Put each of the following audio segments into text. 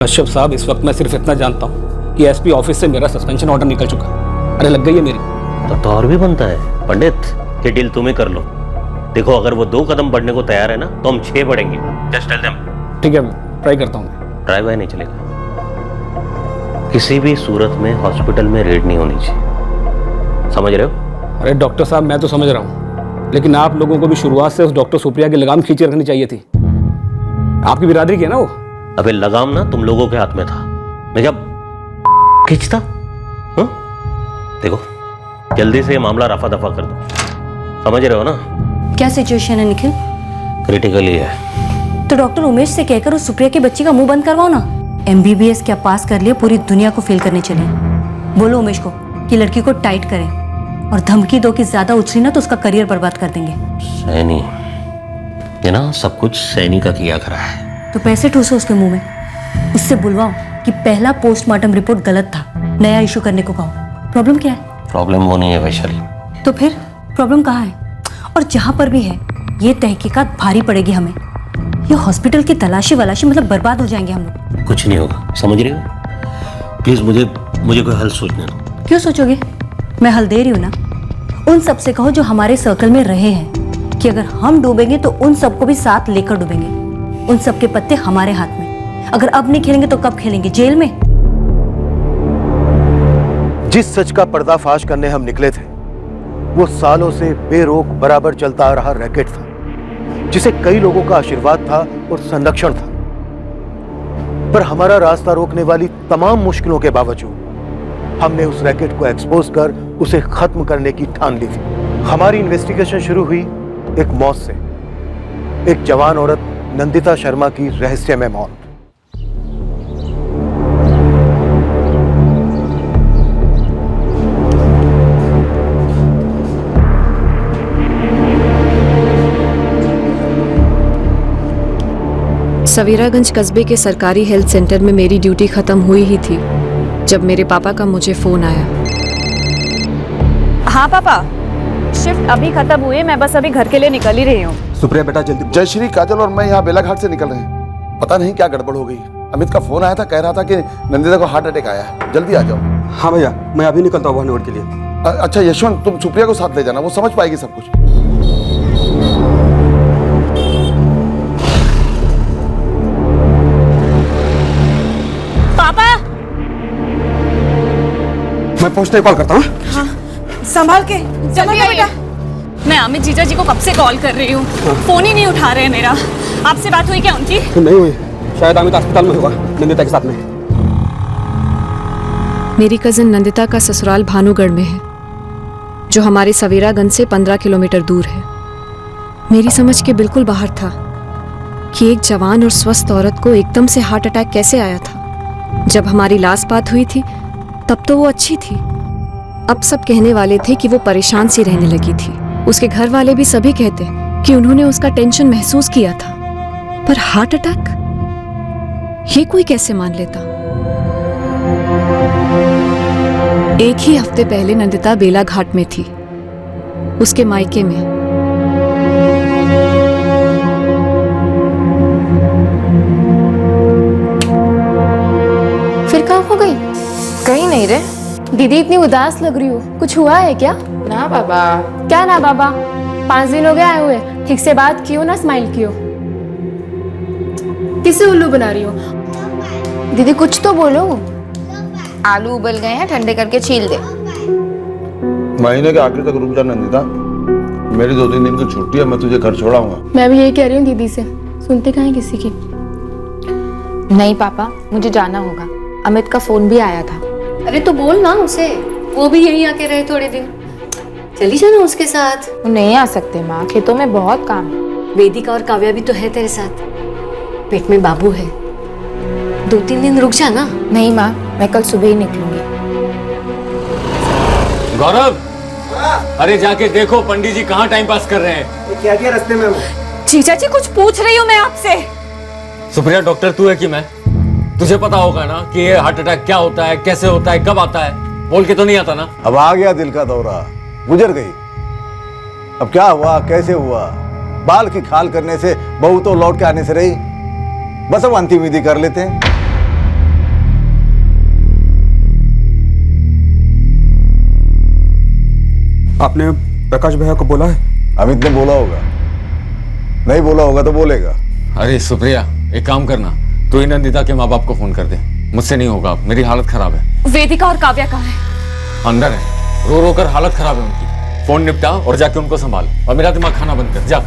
कश्यप साहब, इस वक्त मैं सिर्फ इतना जानता हूँ कि एसपी ऑफिस से मेरा सस्पेंशन ऑर्डर निकल चुका है। अरे लग गई है मेरी। तो और भी बनता है पंडित, ये डील तुम ही कर लो। देखो, अगर वो 2 कदम बढ़ने को तैयार है ना, तो हम 6 बढ़ेंगे। Just tell them. ठीक है, ट्राई करता हूँ। ट्राई बाय नहीं चलेगा। किसी भी सूरत में हॉस्पिटल में रेड नहीं होनी चाहिए, समझ रहे हो? अरे डॉक्टर साहब, मैं तो समझ रहा हूँ, लेकिन आप लोगों को भी शुरुआत से उस डॉक्टर सुप्रिया की लगाम खींचे रखनी चाहिए थी। आपकी बिरादरी की है ना वो। अबे लगाम ना तुम लोगों के हाथ में था, मैं क्या खींचता? देखो, जल्दी से ये मामला रफा दफा कर दो, समझ रहे हो ना? क्या सिचुएशन है निखिल? क्रिटिकली है। तो डॉक्टर उमेश से कहकर उस सुप्रिया के बच्चे का मुंह बंद करवाओ ना। MBBS क्या पास कर लिया, पूरी दुनिया को फेल करने चले। बोलो उमेश को कि लड़की को टाइट करें, और धमकी दो कि ज्यादा उछली ना तो उसका करियर बर्बाद कर देंगे। सैनी, ये ना सब कुछ सैनी का किया करा है। तो पैसे ठूसो उसके मुंह में, उससे बुलवाओ कि पहला पोस्टमार्टम रिपोर्ट गलत था, नया इशू करने को कहो। प्रॉब्लम क्या है? प्रॉब्लम वो नहीं है वैशाली। तो फिर प्रॉब्लम कहाँ है? और जहां पर भी है, ये तहकीकात भारी पड़ेगी हमें। ये हॉस्पिटल की तलाशी वलाशी, मतलब बर्बाद हो जाएंगे हम लोग। कुछ नहीं होगा, समझ रही हो? प्लीज मुझे कोई हल सोचने दो। क्यों सोचोगे? मैं हल दे रही हूँ ना। उन सब से कहो जो हमारे सर्कल में रहे हैं कि अगर हम डूबेंगे तो उन सबको भी साथ लेकर डूबेंगे। उन सबके पत्ते हमारे हाथ में। अगर अब नहीं खेलेंगे तो कब खेलेंगे? जेल में। जिस सच का पर्दाफाश करने हम निकले थे, वो सालों से बेरोक बराबर चलता आ रहा रैकेट था, जिसे कई लोगों का आशीर्वाद था और संरक्षण था। पर हमारा रास्ता रोकने वाली तमाम मुश्किलों के बावजूद हमने उस रैकेट को एक्सपोज कर उसे खत्म करने की ठान ली थी। हमारी इन्वेस्टिगेशन शुरू हुई एक मौत से, एक जवान औरत नंदिता शर्मा की रहस्यमय मौत। सवेरागंज कस्बे के सरकारी हेल्थ सेंटर में मेरी ड्यूटी खत्म हुई ही थी जब मेरे पापा का मुझे फोन आया। हाँ पापा, शिफ्ट अभी खत्म हुई है, मैं बस अभी घर के लिए निकल ही रही हूँ। सुप्रिया बेटा जल्दी। जयश्री, काजल और मैं यहाँ बेलाघाट से निकल रहे हैं। पता नहीं क्या गड़बड़ हो गई। अमित का फोन आया था, कह रहा था कि नंदिता को हार्ट अटैक आया है, जल्दी आ जाओ। हाँ भैया, मैं अभी निकलता हूँ वहाँ के लिए। अच्छा यशवंत, तुम सुप्रिया को साथ ले जाना, वो समझ पाएगी सब कुछ। पापा, मैं पहुँचते कॉल करता हूँ। हाँ, संभाल के जल्दी बेटा। मैं अमित जीजा जी को कब से कॉल कर रही हूँ, फोन ही नहीं उठा रहे हैं मेरा। आपसे बात हुई क्या उनकी? नहीं हुई, शायद अमित अस्पताल में होगा नंदिता के साथ में। मेरी कजिन नंदिता का ससुराल भानुगढ़ में है, जो हमारे सवेरागंज से 15 किलोमीटर दूर है। मेरी समझ के बिल्कुल बाहर था कि एक जवान और स्वस्थ औरत को एकदम से हार्ट अटैक कैसे आया था। जब हमारी लास्ट बात हुई थी तब तो वो अच्छी थी। अब सब कहने वाले थे कि वो परेशान सी रहने लगी थी। उसके घर वाले भी सभी कहते कि उन्होंने उसका टेंशन महसूस किया था, पर हार्ट अटैक ये कोई कैसे मान लेता। एक ही हफ्ते पहले नंदिता बेलाघाट में थी, उसके मायके में। फिर कहाँ हो गई? कहीं नहीं रे। दीदी इतनी उदास लग रही हो, कुछ हुआ है क्या? ना बाबा। क्या ना बाबा? 5 दिन हो गए आए हुए, ठीक से बात कियो ना, स्माइल कियो। किसे उल्लू बना रही हो? दीदी कुछ तो बोलो। आलू उबल गए हैं, ठंडे करके छील दे। महीने के आखिर तक रुक जा नंदिता, मेरी 2-3 दिन की छुट्टी है, मैं तुझे घर छोड़ाऊंगा। मैं भी यही कह रही हूँ दीदी से, सुनते कहाँ हैं किसी की। नहीं पापा, मुझे जाना होगा। अमित का फोन भी आया था। अरे तो बोल ना उसे, वो भी यहीं आके रहे थोड़े दिन, चली जाना उसके साथ। वो नहीं आ सकते माँ, खेतों में बहुत काम है। वेदिका और काव्या भी तो है तेरे साथ, पेट में बाबू है। 2-3 दिन रुक जा ना। नहीं माँ, मैं कल सुबह ही निकलूंगी। गौरव, अरे जाके देखो पंडित जी कहाँ टाइम पास कर रहे हैं। क्या किया रास्ते में? जीजा जी कुछ पूछ रही हूँ मैं आपसे। सुप्रिया, डॉक्टर तू है कि मैं? तुझे पता होगा ना कि ये हार्ट अटैक क्या होता है, कैसे होता है, कब आता है? बोल के तो नहीं आता ना? अब आ गया दिल का दौरा, गुजर गई। अब क्या हुआ, कैसे हुआ? बाल की खाल करने से बहू तो लौट के आने से रही। बस अब अंतिम विधि कर लेते हैं। आपने प्रकाश भैया को बोला है? अमित ने बोला होगा, नहीं बोला होगा तो बोलेगा। अरे सुप्रिया, एक काम करना, तू ही नंदिता के माँ बाप को फोन कर दे। मुझसे नहीं होगा, मेरी हालत खराब है। वेदिका और काव्या कहाँ है? अंदर है, रो रो कर हालत खराब है उनकी। फोन निपटा और जाके उनको संभाल, और मेरा दिमाग खाना बंद कर। जा।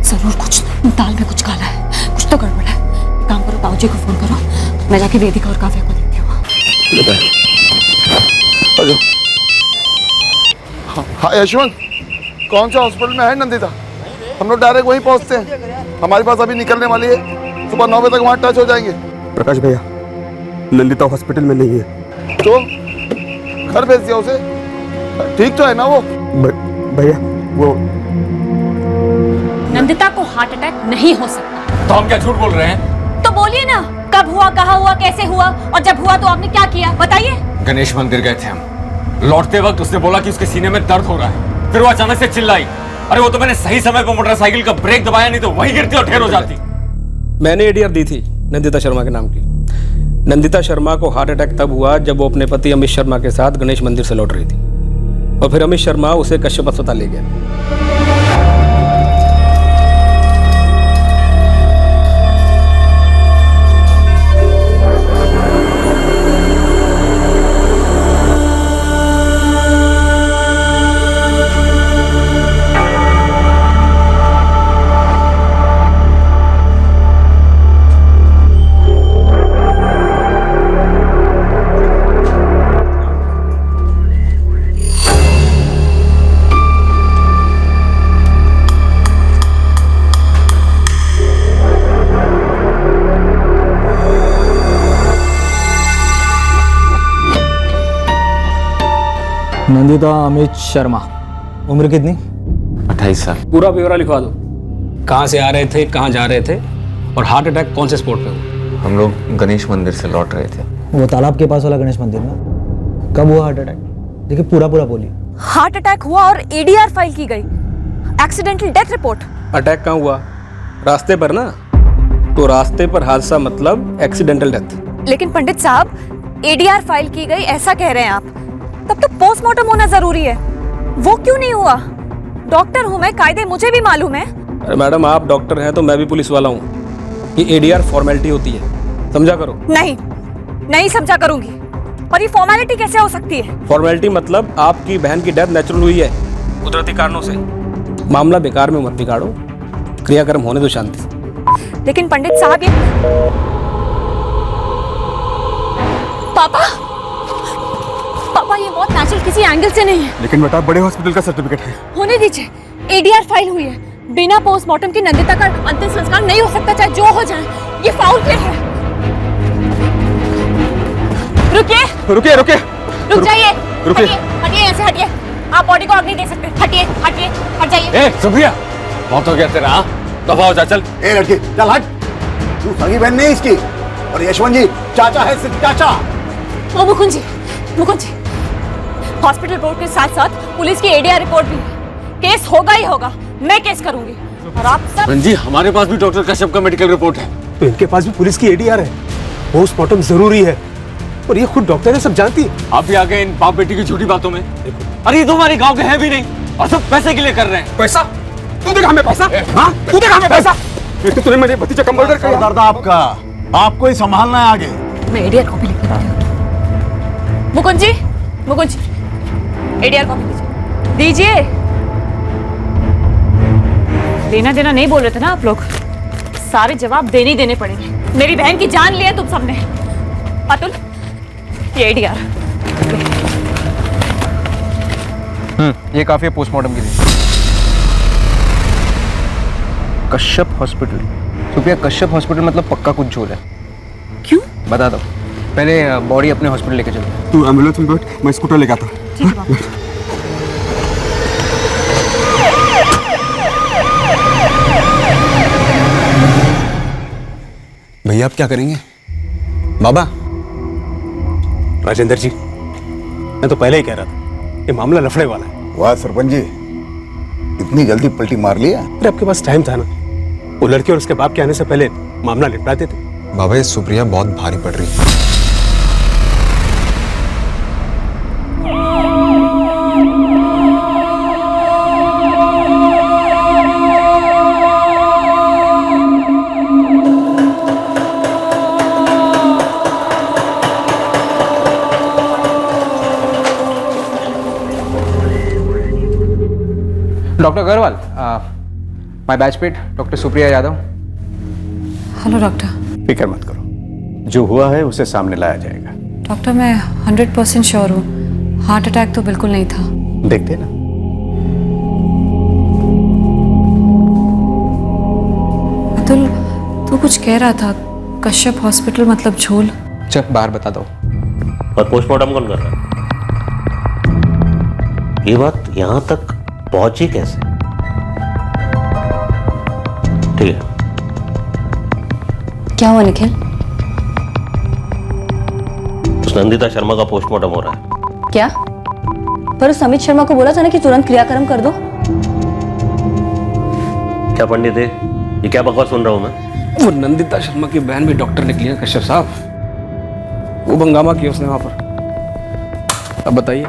जरूर कुछ दाल में कुछ काला है, कुछ तो गड़बड़ है। काम करो, ताऊजी को फोन करो, मैं जाके वेदिका और काव्या को देखती हूँ। हाँ यशवंत, कौन सा हॉस्पिटल में है नंदिता? हम लोग डायरेक्ट वहीं पहुंचते हैं, हमारी पास अभी निकलने वाली है, सुबह 9 बजे तक वहाँ टच हो जाएंगे। प्रकाश भैया, नंदिता हॉस्पिटल में नहीं है। तो घर भेज दिया उसे, ठीक तो है ना वो? भैया वो नंदिता को हार्ट अटैक नहीं हो सकता। तो हम क्या झूठ बोल रहे हैं? तो बोलिए ना, कब हुआ, कहाँ हुआ, कैसे हुआ, और जब हुआ तो आपने क्या किया, बताइए। गणेश मंदिर गए थे हम, लौटते वक्त उसने बोला कि उसके सीने में दर्द हो रहा है, फिर वो अचानक से चिल्लाई। अरे वो तो मैंने सही समय पर मोटरसाइकिल का ब्रेक दबाया, नहीं तो वहीं गिरती और ढेर हो जाती। मैंने एडीआर दी थी नंदिता शर्मा के नाम की। नंदिता शर्मा को हार्ट अटैक तब हुआ जब वो अपने पति अमित शर्मा के साथ गणेश मंदिर से लौट रही थी, और फिर अमित शर्मा उसे कश्यप अस्पताल ले गया। नंदिता अमित शर्मा, उम्र कितनी? 28 साल। पूरा ब्यौरा लिखवा दो, कहाँ से आ रहे थे, कहाँ जा रहे थे, और हार्ट अटैक कौन से स्पॉट पे हुआ। हम लोग गणेश मंदिर से लौट रहे थे। वो तालाब के पास वाला गणेश मंदिर में। कब हुआ हार्ट अटैक? देखिए पूरा बोलिए। हार्ट अटैक हुआ और एडीआर फाइल की गई, एक्सीडेंटल डेथ रिपोर्ट। अटैक कहाँ हुआ? रास्ते पर ना, तो रास्ते पर हादसा मतलब एक्सीडेंटल डेथ। लेकिन पंडित साहब, एडीआर फाइल की गई ऐसा कह रहे हैं आप, तब तो पोस्टमार्टम होना जरूरी है। वो क्यों नहीं हुआ? डॉक्टर हूं मैं, कायदे मुझे भी मालूम है। अरे मैडम, आप डॉक्टर हैं तो मैं भी पुलिस वाला हूँ। ये एडीआर फॉर्मेलिटी होती है, समझा करो। नहीं समझा करूंगी। और ये फॉर्मेलिटी कैसे हो सकती है? फॉर्मेलिटी मतलब आपकी बहन की डेथ नेचुरल हुई है, कुदरती कारणों से। मामला बेकार में मत बिगाड़ो, क्रियाक्रम होने दो शांति से। लेकिन पंडित साहब, ये पापा ये मौत नेचुरल किसी एंगल से नहीं है। लेकिन बेटा, बड़े हॉस्पिटल का सर्टिफिकेट है। होने दीजिए, एडीआर फाइल हुई है। बिना पोस्टमार्टम की नंदिता का अंतिम संस्कार नहीं हो सकता, चाहे जो हो जाए। ये फाउल प्ले है। रुकिए रुक जाइए। हटिए यहाँ से, हटिए। आप बॉडी को अग्नि दे सकते हैं। हटिए, हट जाइए। सुप्रिया, बहुत हो गया तेरा, दफा हो जा, चल। लड़की चल हट, तू सगी बहन नहीं इसकी, और यशवंत जी चाचा है, सिर्फ चाचा। ओ मुकुंद जी, हॉस्पिटल रिपोर्ट के साथ साथ पुलिस की एडीआर रिपोर्ट भी है। केस होगा ही होगा, मैं केस करूंगी। और आप सब जी, हमारे पास भी डॉक्टर कश्यप का मेडिकल रिपोर्ट है। तो इनके पास भी पुलिस की एडीआर है। पोस्टमार्टम जरूरी है, और ये खुद डॉक्टर है, सब जानती है। आप भी आ गए इन बाप बेटी की झूठी बातों में। अरे ये तो हमारे गांव के हैं भी नहीं, और सब पैसे के लिए कर रहे हैं। पैसा? तू देखा हमें पैसा? हाँ, तू देखा हमें पैसा? ये तो तूने मेरे भतीजा का मर्डर किया। दर्द आपका, आपको ही संभालना है आगे। मैं एडीआर कॉपी लिख रही हूँ। मुकुंद जी, एडीआर कॉपी दीजिए। लेना देना नहीं बोल रहे थे ना आप लोग, सारे जवाब देने ही देने पड़ेंगे। मेरी बहन की जान ली है तुम सबने। अतुल, ये एडीआर। ये काफी है पोस्टमार्टम के लिए। कश्यप हॉस्पिटल। सुप्रिया, कश्यप हॉस्पिटल मतलब पक्का कुछ झोल है। क्यों? बता दो, पहले बॉडी अपने हॉस्पिटल लेके चलो। तू एम्बुलेंस में बैठ, मैं स्कूटर लेके आता हूँ। भैया आप क्या करेंगे? बाबा। राजेंद्र जी, मैं तो पहले ही कह रहा था, ये मामला लफड़े वाला है। वाह सरपंच जी, इतनी जल्दी पलटी मार लिया। अरे आपके पास टाइम था ना, वो लड़के और उसके बाप के आने से पहले मामला निपटा देते। बाबा, ये सुप्रिया बहुत भारी पड़ रही है। Doctor Agarwal, my batchmate doctor Supriya Yadav. Hello doctor. फिक्र मत करो, जो हुआ है उसे सामने लाया जाएगा। डॉक्टर मैं 100% श्योर हूँ, हार्ट अटैक तो बिल्कुल नहीं था। देखते ना। अतुल, तू कुछ कह रहा था, कश्यप हॉस्पिटल मतलब झोल। चल बाहर बता दो। और पोस्टमार्टम कौन कर रहा है? ये बात यहां तक पहुंची कैसे? ठीक है। क्या हुआ निखिल? उस नंदिता शर्मा का पोस्टमार्टम हो रहा है। क्या? पर उस अमित शर्मा को बोला था ना कि तुरंत क्रियाक्रम कर दो। क्या पंडित है, ये क्या बकवास सुन रहा हूं मैं? वो नंदिता शर्मा की बहन भी डॉक्टर निकली है कश्यप साहब। वो हंगामा किया उसने वहां पर। अब बताइए,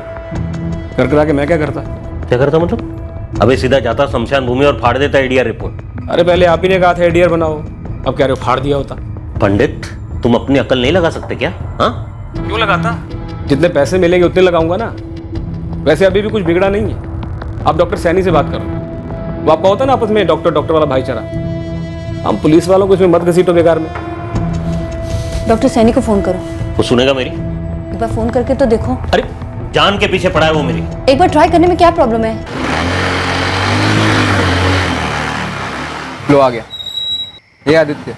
कर के मैं क्या करता? क्या करता मतलब? अबे सीधा जाता शमशान भूमि और फाड़ देता एडीआर रिपोर्ट। अरे पहले आप ही ने कहा था एडीआर बनाओ, अब कह रहे हो फाड़ दिया होता। पंडित, तुम अपनी अकल नहीं लगा सकते क्या? हाँ, क्यों लगाता? जितने पैसे मिलेंगे उतने लगाऊंगा ना। वैसे अभी भी कुछ बिगड़ा नहीं है। आप डॉक्टर सैनी से बात करो, वो आपका होता ना आपस में डॉक्टर वाला भाईचारा। हम पुलिस वालों को इसमें मत घसीटो बेकार में। डॉक्टर सैनी को फोन करो। वो सुनेगा मेरी? एक बार फोन करके तो देखो। अरे जान के पीछे पड़ा है वो मेरी। एक बार ट्राई करने में क्या प्रॉब्लम है? लो आ गया। ये आदित्य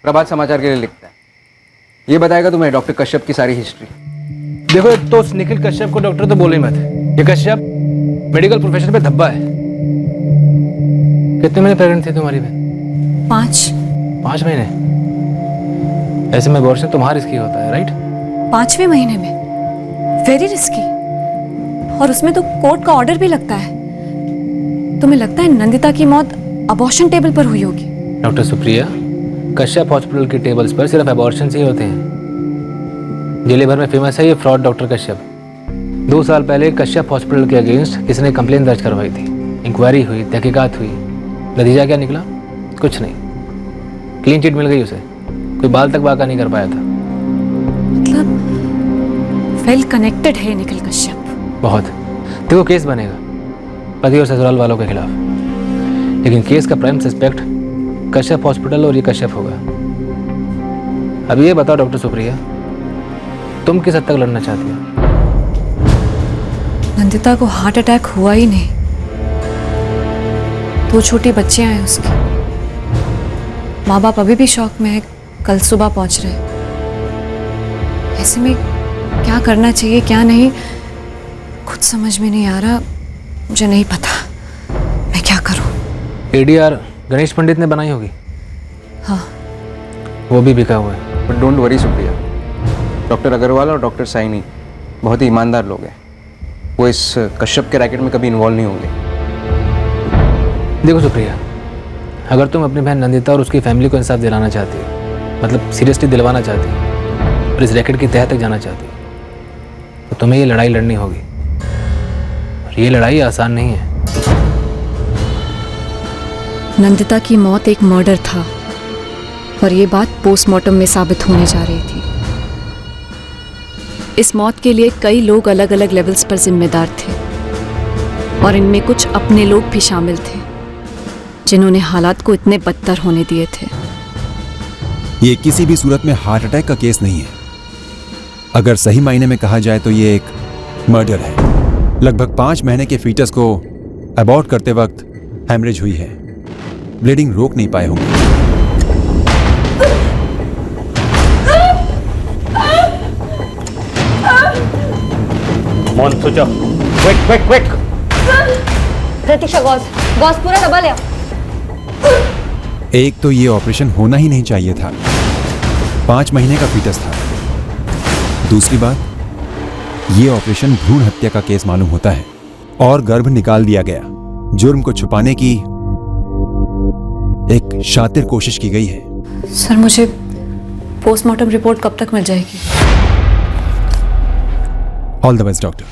प्रभात समाचार के लिए लिखता है। ये बताएगा तुम्हें डॉक्टर कश्यप की सारी हिस्ट्री। देखो, एक तो उस निखिल कश्यप को डॉक्टर तो बोले मत। ये कश्यप मेडिकल प्रोफेशन पे धब्बा है। कितने महीने प्रेग्नेंट थी तुम्हारी बहन? 5 महीने। ऐसे में अबॉर्शन तुम्हारा रिस्की होता है, राइट? 5वें महीने में? Very risky. और उसमें तो कोर्ट का ऑर्डर भी लगता है। तुम्हें लगता है नंदिता की मौत अबॉर्शन टेबल पर हुई होगी? डॉक्टर सुप्रिया, कश्यप हॉस्पिटल के टेबल्स पर सिर्फ अबॉर्शन ही होते हैं। जिले भर में फेमस है ये फ्रॉड डॉक्टर कश्यप। 2 साल पहले कश्यप हॉस्पिटल के अगेंस्ट किसी ने कंप्लेन दर्ज करवाई थी। इंक्वायरी हुई, तहकीकात हुई, नतीजा क्या निकला? कुछ नहीं। क्लीन चिट मिल गई उसे, कोई बाल तक बाका नहीं कर पाया था। मतलब वेल कनेक्टेड है निखिल कश्यप। बहुत। देखो, केस बनेगा पति और ससुराल वालों के खिलाफ, लेकिन केस का प्राइम सस्पेक्ट कश्यप हॉस्पिटल और ये कश्यप होगा। अब ये बताओ डॉक्टर सुप्रिया, तुम किस हद तक लड़ना चाहती हो? नंदिता को हार्ट अटैक हुआ ही नहीं, 2 छोटी बच्चियां हैं उसकी। माँ बाप अभी भी शौक में है, कल सुबह पहुंच रहे। ऐसे में क्या करना चाहिए क्या नहीं कुछ समझ में नहीं आ रहा। मुझे नहीं पता मैं क्या करूं। एडीआर गणेश पंडित ने बनाई होगी। हाँ, वो भी बिका हुआ है। But don't worry Supriya, doctor Agarwal और डॉक्टर साइनी बहुत ही ईमानदार लोग हैं। वो इस कश्यप के रैकेट में कभी इन्वॉल्व नहीं होंगे। देखो सुप्रिया, अगर तुम अपनी बहन नंदिता और उसकी फैमिली को इंसाफ दिलाना चाहती हो, मतलब सीरियसली दिलवाना चाहती हो और इस रैकेट की तह तक जाना चाहती हो, तो तुम्हें ये लड़ाई लड़नी होगी। और ये लड़ाई आसान नहीं है। नंदिता की मौत एक मर्डर था और ये बात पोस्टमार्टम में साबित होने जा रही थी। इस मौत के लिए कई लोग अलग अलग लेवल्स पर जिम्मेदार थे और इनमें कुछ अपने लोग भी शामिल थे जिन्होंने हालात को इतने बदतर होने दिए थे। ये किसी भी सूरत में हार्ट अटैक का केस नहीं है। अगर सही मायने में कहा जाए तो ये एक मर्डर है। लगभग 5 महीने के फीटस को अबॉर्ट करते वक्त हैमरेज हुई है। ब्लीडिंग रोक नहीं पाए होंगे। मोन स्विच ऑफ। क्विक। प्रतीक्षा, गॉस पूरा डबल है। एक तो ये ऑपरेशन होना ही नहीं चाहिए था। 5 महीने का फीटस था। दूसरी बात, ये ऑपरेशन भ्रूण हत्या का केस मालूम होता है और गर्भ निकाल दिया गया। जुर्म को छुपाने की एक शातिर कोशिश की गई है। सर, मुझे पोस्टमार्टम रिपोर्ट कब तक मिल जाएगी? All the best doctor.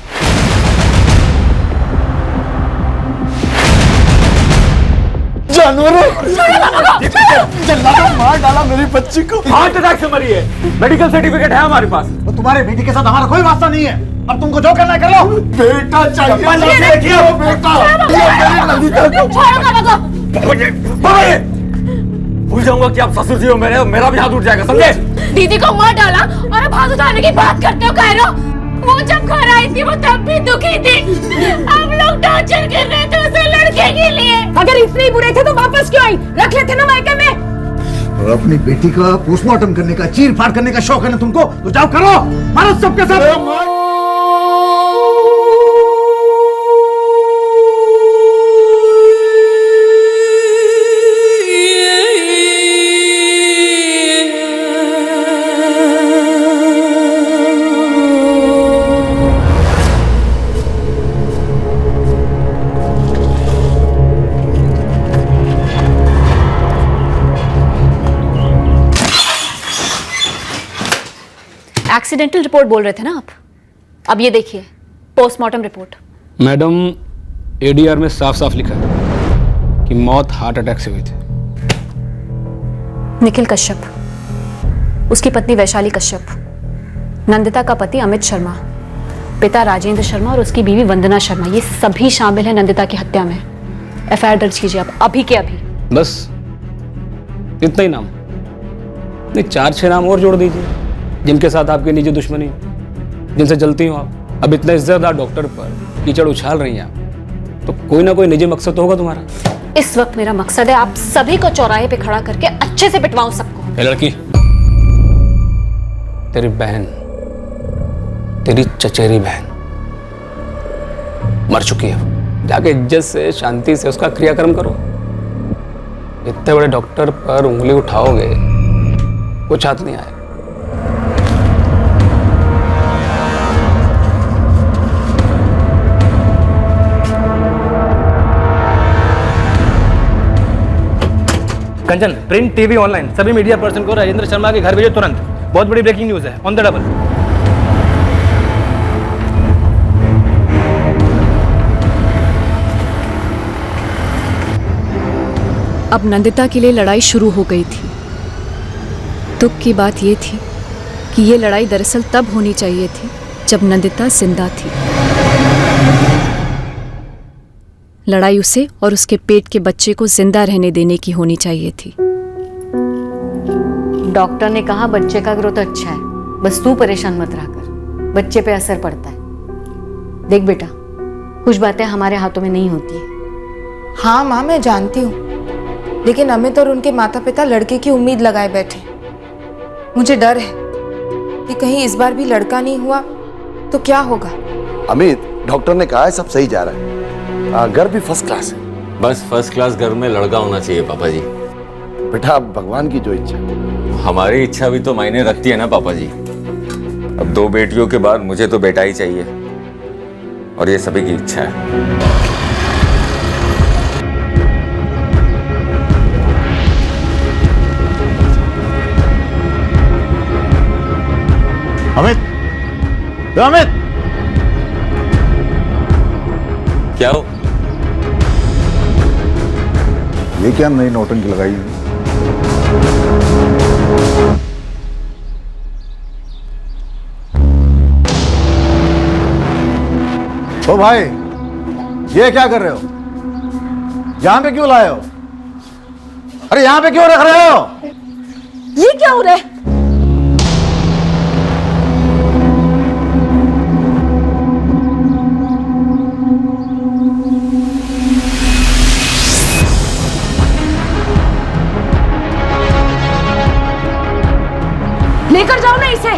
जानवरों, जल्लादों मार डाला मेरी बच्ची को। हार्ट अटैक से मरी है, मेडिकल सर्टिफिकेट है हमारे पास। तो तुम्हारे बेटी के साथ हमारा कोई वास्ता नहीं है। अब तुमको जो करना है कर लो। बेटा चाहिए भूल जाऊंगा कि आप ससुर जी हो मेरे, मेरा भी हाथ उठ जाएगा, समझे? दीदी को मार डाला और अब हाथ उठाने की बात करते हो कायरो। वो जब घर आई थी वो तब भी दुखी थी। हम लोग टॉर्चर कर रहे थे उसे लड़के के लिए। अगर इतने ही बुरे थे तो वापस क्यों आई? रख लेते ना मायके में। और अपनी बेटी का पोस्टमार्टम करने का, चीर फाड़ करने का शौक है ना तुमको, तो जाओ करो, मारो सबके साथ। एक्सीडेंटल रिपोर्ट बोल रहे थे ना आप, अब ये देखिए पोस्टमार्टम रिपोर्ट। मैडम, एडीआर में साफ साफ लिखा है कि मौत हार्ट अटैक से हुई थी। निखिल कश्यप, उसकी पत्नी वैशाली कश्यप, नंदिता का पति अमित शर्मा, पिता राजेंद्र शर्मा और उसकी बीवी वंदना शर्मा, ये सभी शामिल हैं नंदिता की हत्या में। एफआईआर दर्ज कीजिए आप अभी के अभी। बस इतना ही नाम? नहीं, 4-6 नाम और जोड़ दीजिए जिनके साथ आपकी निजी दुश्मनी हो, जिनसे जलती हो आप। अब इतना इज्जतदार डॉक्टर पर कीचड़ उछाल रही हैं आप, तो कोई ना कोई निजी मकसद तो होगा तुम्हारा। इस वक्त मेरा मकसद है आप सभी को चौराहे पे खड़ा करके अच्छे से पिटवाऊं सबको। ये लड़की, तेरी बहन, तेरी चचेरी बहन मर चुकी है। जाके इज्जत से, शांति से उसका क्रियाक्रम करो। इतने बड़े डॉक्टर पर उंगली उठाओगे, कुछ हाथ नहीं आए। कंचन, प्रिंट, टीवी, ऑनलाइन सभी मीडिया पर्सन को राजेंद्र शर्मा के घर भेजो तुरंत। बहुत बड़ी ब्रेकिंग न्यूज है, ऑन द डबल। अब नंदिता के लिए लड़ाई शुरू हो गई थी। दुख की बात यह थी कि ये लड़ाई दरअसल तब होनी चाहिए थी जब नंदिता जिंदा थी। लड़ाई उसे और उसके पेट के बच्चे को जिंदा रहने देने की होनी चाहिए थी। डॉक्टर ने कहा बच्चे का ग्रोथ अच्छा है, बस तू परेशान मत रहा कर, बच्चे पे असर पड़ता है। देख बेटा, कुछ बातें हमारे हाथों में नहीं होती है। हाँ माँ, मैं जानती हूँ, लेकिन अमित और उनके माता पिता लड़के की उम्मीद लगाए बैठे। मुझे डर है कि कहीं इस बार भी लड़का नहीं हुआ तो क्या होगा। अमित, डॉक्टर ने कहा है सब सही जा रहा है, घर भी फर्स्ट क्लास है। बस फर्स्ट क्लास घर में लड़का होना चाहिए पापा जी। बेटा, अब भगवान की जो इच्छा। हमारी इच्छा भी तो मायने रखती है ना पापा जी। अब 2 बेटियों के बाद मुझे तो बेटा ही चाहिए, और ये सभी की इच्छा है। अमित, अमित, क्या हो? ये क्या नई नौटंकी लगाई है? ओ भाई, ये क्या कर रहे हो? यहां पे क्यों लाए हो? अरे यहां पे क्यों रख रहे हो? ये क्या हो रहा है? लेकर जाओ ना इसे,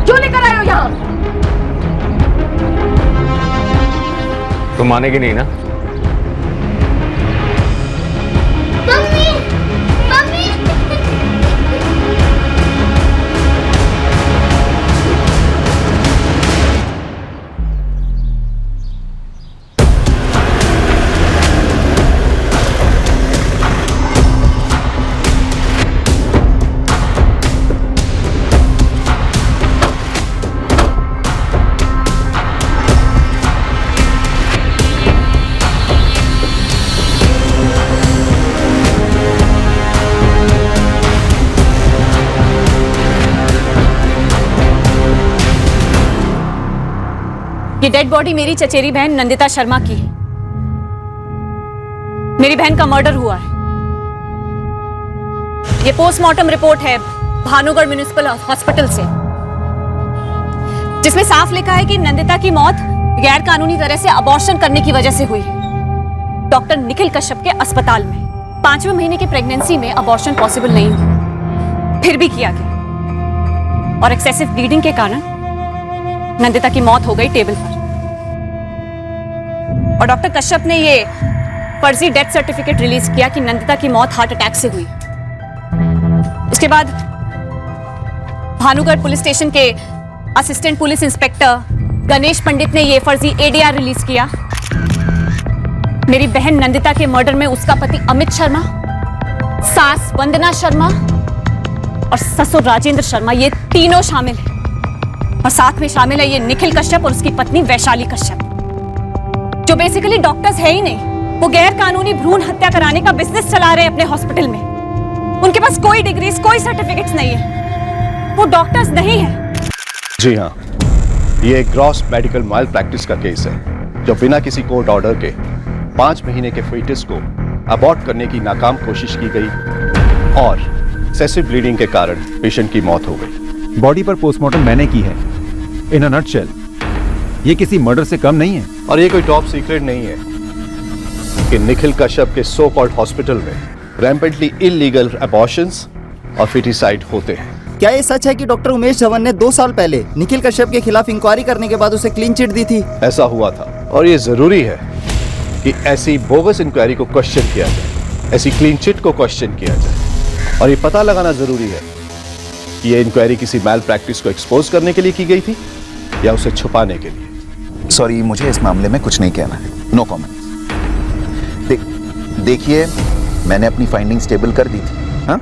क्यों लेकर आए हो यहाँ? तुम मानेगी नहीं ना? Mummy, mummy. ये डेड बॉडी मेरी चचेरी बहन नंदिता शर्मा की है। मेरी बहन का मर्डर हुआ है। ये पोस्टमार्टम रिपोर्ट है भानुगढ़ म्युनिसिपल हॉस्पिटल से, जिसमें साफ लिखा है कि नंदिता की मौत गैर कानूनी तरह से अबॉर्शन करने की वजह से हुई है। डॉक्टर निखिल कश्यप के अस्पताल में 5वें महीने की प्रेगनेंसी में अबॉर्शन पॉसिबल नहीं हुआ, फिर भी किया गया और एक्सेसिव ब्लीडिंग के कारण नंदिता की मौत हो गई टेबल पर। और डॉक्टर कश्यप ने ये फर्जी डेथ सर्टिफिकेट रिलीज किया कि नंदिता की मौत हार्ट अटैक से हुई। इसके बाद भानुगढ़ पुलिस स्टेशन के असिस्टेंट पुलिस इंस्पेक्टर गणेश पंडित ने ये फर्जी एडीआर रिलीज किया। मेरी बहन नंदिता के मर्डर में उसका पति अमित शर्मा, सास वंदना शर्मा और ससुर राजेंद्र शर्मा, ये तीनों शामिल हैं। और साथ में शामिल है ये निखिल कश्यप और उसकी पत्नी वैशाली कश्यप, जो बेसिकली डॉक्टर्स है ही नहीं। वो गैर कानूनी भ्रूण हत्या कराने का बिजनेस चला रहे हैं अपने हॉस्पिटल में। उनके पास कोई डिग्रीज, कोई सर्टिफिकेट्स नहीं है, वो डॉक्टर्स नहीं है। जी हाँ, ये एक ग्रॉस मेडिकल माल प्रैक्टिस का केस है, जो बिना किसी कोर्ट ऑर्डर के 5 महीने के फीटस को अबॉर्ट करने की नाकाम कोशिश की गई और एक्सेसिव ब्लीडिंग के कारण पेशेंट की मौत हो गई। बॉडी पर पोस्टमार्टम मैंने की है। इन अ नटशेल, ये किसी मर्डर से कम नहीं है। और ये कोई टॉप सीक्रेट नहीं है कि निखिल कश्यप के सो कॉल्ड हॉस्पिटल में रैम्पेंटली इलीगल अबॉर्शंस और फिटिसाइड होते हैं। क्या ये सच है कि डॉक्टर उमेश धवन ने 2 साल पहले निखिल कश्यप के खिलाफ इंक्वायरी करने के बाद उसे क्लीन चिट दी थी? ऐसा हुआ था, और ये जरूरी है कि ऐसी बोगस इंक्वायरी को क्वेश्चन किया जाए, ऐसी क्लीन चिट को क्वेश्चन किया जाए। और ये पता लगाना जरूरी है कि ये इंक्वायरी किसी मैल प्रैक्टिस को एक्सपोज करने के लिए की गई थी या उसे छुपाने के लिए। सॉरी, मुझे इस मामले में कुछ नहीं कहना है। No comment. देखिए, मैंने अपनी फाइंडिंग्स टेबल कर दी थी। हाँ,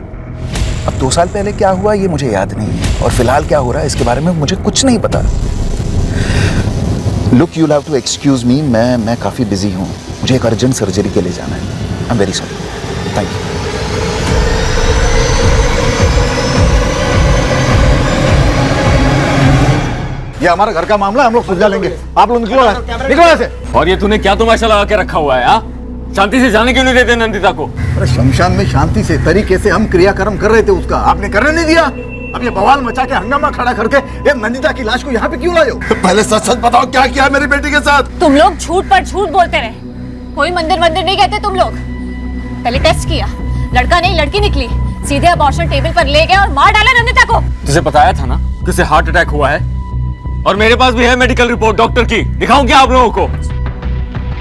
अब 2 साल पहले क्या हुआ ये मुझे याद नहीं है, और फिलहाल क्या हो रहा है इसके बारे में मुझे कुछ नहीं पता। Look, you have to excuse me, मैं काफ़ी बिजी हूँ, मुझे एक अर्जेंट सर्जरी के लिए जाना है। I am very sorry. Thank you. ये हमारा घर का मामला, हम लोग सुलझा लेंगे। आप लोग निकलो यहाँ से। और ये तूने क्या तमाशा लगा के रखा हुआ है? शांति से जाने क्यों नहीं देते नंदिता को? अरे शमशान में शांति से तरीके से हम क्रियाक्रम कर रहे थे, उसका आपने करने नहीं दिया। अब ये बवाल मचा के हंगामा खड़ा करके ये नंदिता की लाश को यहाँ पे क्यों लाए हो? पहले सच सच बताओ, क्या किया मेरी बेटी के साथ? तुम लोग झूठ पर झूठ बोलते रहे। कोई मंदिर नहीं कहते तुम लोग। पहले टेस्ट किया, लड़का नहीं लड़की निकली, सीधे अबॉर्शन टेबल पर ले गए और मार डाला नंदिता को। तुझे बताया था ना कि उसे हार्ट अटैक हुआ है, और मेरे पास भी है मेडिकल रिपोर्ट डॉक्टर की। दिखाऊं क्या आप लोगों को?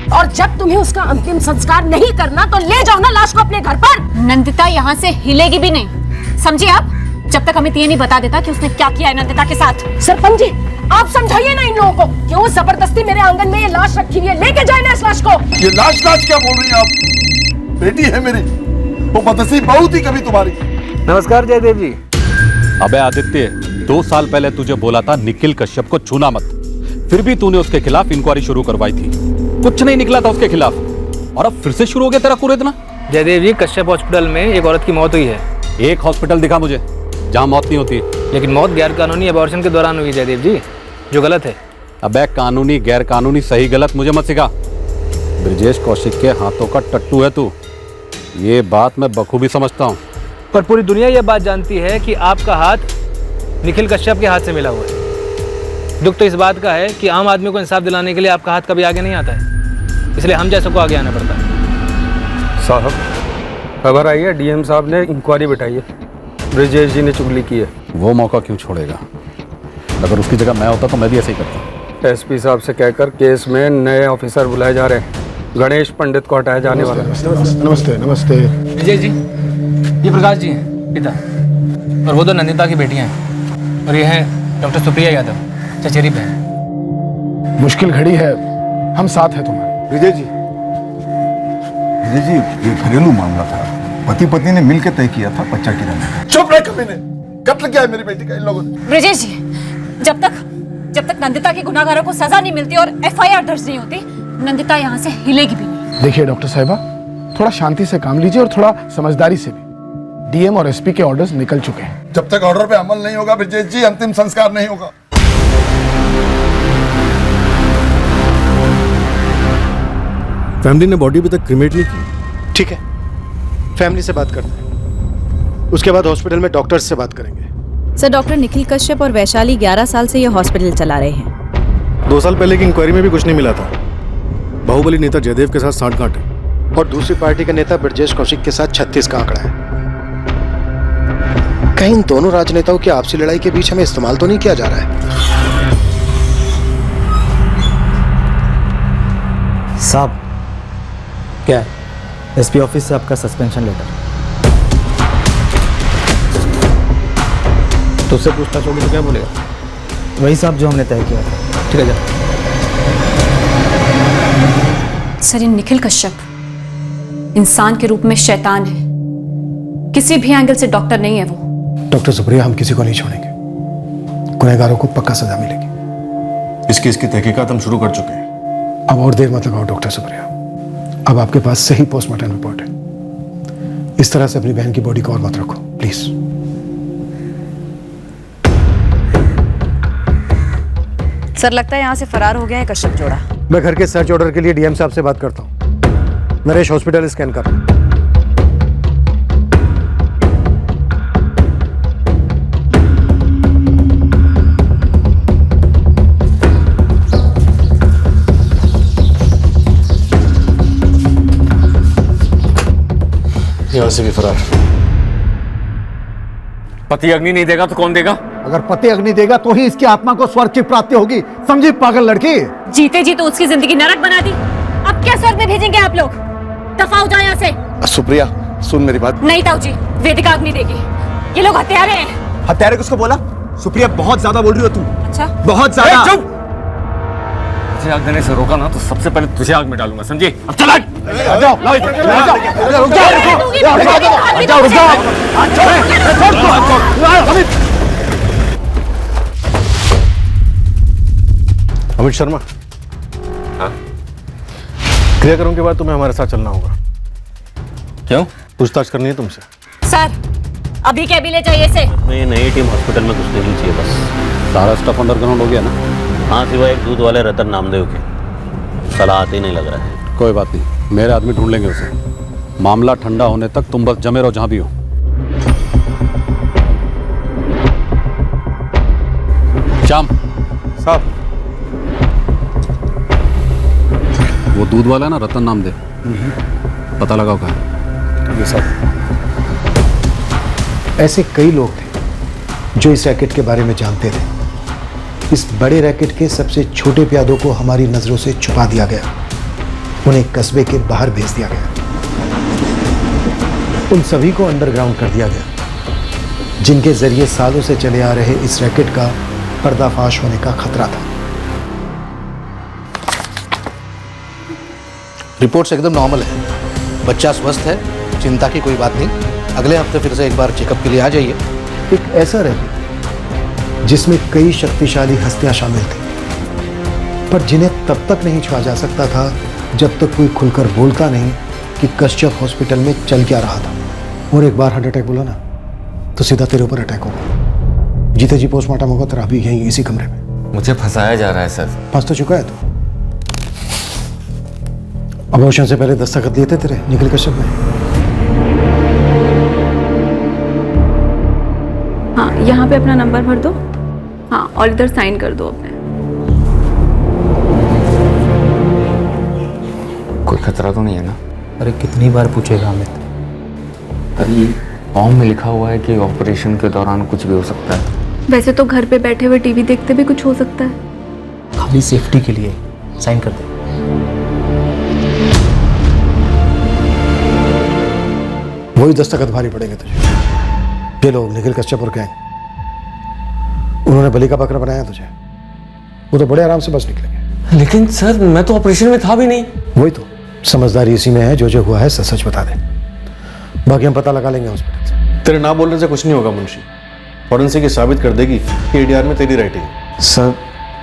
और जब तुम्हें उसका अंतिम संस्कार नहीं करना तो ले जाओ ना लाश को अपने घर पर। नंदिता यहाँ से हिलेगी भी नहीं, समझिए आप, जब तक अमित ये नहीं बता देता कि उसने क्या किया है नंदिता के साथ। सरपंच जी, आप समझाइए ना इन लोगों को, क्यों जबरदस्ती मेरे आंगन में ये लाश रखी हुई है? लेके जाए ना इस लाश को। ये लाश क्या बोल रही हैं आप? बेटी है मेरी, वो बदनसीब बहुत ही कभी तुम्हारी। नमस्कार जयदेव जी। अबे आदित्य, 2 साल पहले तुझे बोला था निखिल कश्यप को छूना मत, फिर भी तूने उसके खिलाफ इंक्वायरी शुरू करवाई थी। कुछ नहीं निकला था उसके खिलाफ, और अब फिर से शुरू हो गया तेरा कुरेदना। जयदेव जी, कश्यप हॉस्पिटल में एक औरत की मौत हुई है। एक हॉस्पिटल दिखा मुझे जहां मौत नहीं होती। लेकिन मौत गैर कानूनी अबॉर्शन के दौरान हुई जयदेव जी, जो गलत है। अबे कानूनी गैर कानूनी सही गलत मुझे मत सिखा। ब्रजेश कौशिक के हाथों का टट्टू है तू, ये बात मैं बखूबी समझता हूँ। पर पूरी दुनिया यह बात जानती है कि आपका हाथ निखिल कश्यप के हाथ से मिला हुआ है। दुख तो इस बात का है कि आम आदमी को इंसाफ दिलाने के लिए आपका हाथ कभी आगे नहीं आता है, इसलिए हम जैसों को आगे आना पड़ता है। साहब, खबर आई है, डीएम साहब ने इंक्वायरी बिठाई है, ब्रजेश जी ने चुगली की है। वो मौका क्यों छोड़ेगा? अगर उसकी जगह मैं होता तो मैं भी ऐसे ही करता। एसपी साहब से कहकर केस में नए ऑफिसर बुलाए जा रहे हैं। गणेश पंडित को हटाया जाने वाला है। नमस्ते नमस्ते। विजय जी, ये प्रकाश जी हैं पिता, और वो 2 नंदिता की बेटियां हैं, और ये हैं डॉक्टर सुप्रिया यादव, चचेरी बहन। मुश्किल घड़ी है, हम साथ हैं तुम्हारे। विजय जी, ये घरेलू मामला था, पति पत्नी ने मिलकर तय किया था बच्चा गिराने का। चुप रहे, कभी नहीं। कत्ल किया है मेरी बेटी का इन लोगों ने। ब्रजेश जी, जब तक नंदिता के गुनाहगारों को सजा नहीं मिलती और एफआईआर दर्ज नहीं होती, नंदिता यहाँ से हिलेगी भी नहीं। देखिए डॉक्टर साहिबा, थोड़ा शांति से काम लीजिए और थोड़ा समझदारी से भी। डीएम और एसपी के ऑर्डर्स निकल चुके हैं। जब तक ऑर्डर पे अमल नहीं होगा ब्रजेश जी, अंतिम संस्कार नहीं होगा। फैमिली ने बॉडी अभी तक क्रिमेट नहीं की। ठीक है, फैमिली से बात करते हैं, उसके बाद हॉस्पिटल में डॉक्टर्स से बात करेंगे। सर, डॉक्टर निखिल कश्यप और वैशाली 11 साल से ये हॉस्पिटल चला रहे हैं। 2 साल पहले की इंक्वायरी में भी कुछ नहीं मिला था। बाहुबली नेता जयदेव के साथ सांठगांठ है और दूसरी पार्टी का नेता ब्रजेश कौशिक के साथ 36 का आंकड़ा है। कहीं इन दोनों राजनेताओं की आपसी लड़ाई के बीच हमें इस्तेमाल तो नहीं किया जा रहा है? साहब, क्या है? एसपी ऑफिस से आपका सस्पेंशन लेटर। तो उससे पूछताछ होगी तो क्या बोलेगा? वही साहब जो हमने तय किया था। ठीक है, जा। सर, ये निखिल कश्यप इंसान के रूप में शैतान है, किसी भी एंगल से डॉक्टर नहीं है वो। डॉक्टर सुप्रिया, हम किसी को नहीं छोड़ेंगे, गुनहगारों को पक्का सजा मिलेगी। इस केस की तहकीकात हम शुरू कर चुके हैं। अब और देर मत लगाओ डॉक्टर सुप्रिया, अब आपके पास सही पोस्टमार्टम रिपोर्ट है। इस तरह से अपनी बहन की बॉडी को और मत रखो प्लीज। सर, लगता है यहाँ से फरार हो गया है कश्यप जोड़ा। मैं घर के सर्च ऑर्डर के लिए डीएम साहब से बात करता हूँ। नरेश, हॉस्पिटल स्कैन कर। यहाँ से भी फरार। पति अग्नि नहीं देगा तो कौन देगा? अगर पति अग्नि देगा तो ही इसकी आत्मा को स्वर्ग की प्राप्ति होगी, समझी पागल लड़की। जीते जी तो उसकी जिंदगी नरक बना दी, अब क्या स्वर्ग में भेजेंगे आप लोग? दफा हो जाए यहाँ से। सुप्रिया, सुन मेरी बात। नहीं ताऊ जी, वेदिका अग्नि देगी। ये लोग हत्यारे हैं। हत्यारे किसको बोला? सुप्रिया, बहुत ज्यादा बोल रही हो तुम। अच्छा, बहुत ज्यादा। चुप! तुझे आग देने से रोका ना तो सबसे पहले तुझे आग में डालूंगा, समझी? अब चल हट! अमित शर्मा, हाँ? क्रियाक्रम के बाद तुम्हें हमारे साथ चलना होगा। क्यों? पूछताछ करनी है तुमसे। सर, अभी क्या भी ले जाइए इसे। मैं नई टीम हॉस्पिटल में घुसने नहीं चाहिए बस। सारा स्टाफ अंडरग्राउंड हो गया ना? हाँ, सिवाय एक दूध वाले रतन नामदेव के। साला आते ही नहीं लग रहा है। कोई बात नहीं, मेरे आदमी ढूंढ लेंगे उसे। मामला ठंडा होने तक तुम बस जमे रहो जहां भी हो। श्याम साहब, वो दूध वाला है ना, रतन नामदेव, पता लगाओ कहाँ है। ये सब ऐसे कई लोग थे जो इस रैकेट के बारे में जानते थे। इस बड़े रैकेट के सबसे छोटे प्यादों को हमारी नजरों से छुपा दिया गया, उन्हें कस्बे के बाहर भेज दिया गया, उन सभी को अंडरग्राउंड कर दिया गया जिनके जरिए सालों से चले आ रहे इस रैकेट का पर्दाफाश होने का खतरा था। रिपोर्ट्स एकदम नॉर्मल है, बच्चा स्वस्थ है, चिंता की कोई बात नहीं। अगले हफ्ते फिर से एक बार चेकअप के लिए आ जाइए। एक ऐसा रैकेट जिसमें कई शक्तिशाली हस्तियां शामिल थी, पर जिन्हें तब तक नहीं छुआ जा सकता था जब तक कोई खुलकर बोलता नहीं कि कश्यप हॉस्पिटल में चल क्या रहा था। और एक बार हार्ट अटैक बोला ना तो सीधा तेरे ऊपर अटैक होगा। जीते जी पोस्टमार्टम होगा तेरा अभी यहीं इसी कमरे में। मुझे फंसाया जा रहा है सर। फंस तो चुका है तू। अबॉर्शन से पहले दस्तखत लिए थे तेरे निखिल कश्यप ने। हाँ, यहाँ पे अपना नंबर भर दो। हाँ, और इधर साइन कर दो अपने। कोई खतरा तो नहीं है ना? अरे कितनी बार पूछेगा अमित? अरे फॉर्म में लिखा हुआ है कि ऑपरेशन के दौरान कुछ भी हो सकता है। वैसे तो घर पे बैठे हुए टीवी देखते भी कुछ हो सकता है। खाली सेफ्टी के लिए साइन कर दे। वही दस्तखत भारी पड़ेंगे तुझे। ये लोग निखिल कश्यप और गैंग, उन्होंने बलि का बकरा बनाया तुझे। वो तो बड़े आराम से बच निकलेंगे। लेकिन सर, मैं तो ऑपरेशन में था भी नहीं। वही तो, समझदारी इसी में है। जो हुआ है सच सच बता दे, बाकी हम पता लगा लेंगे हॉस्पिटल से। तेरे ना बोलने से कुछ नहीं होगा मुंशी। फॉरेंसिक ये साबित कर देगी कि एडीआर में तेरी राइटिंग है। सर,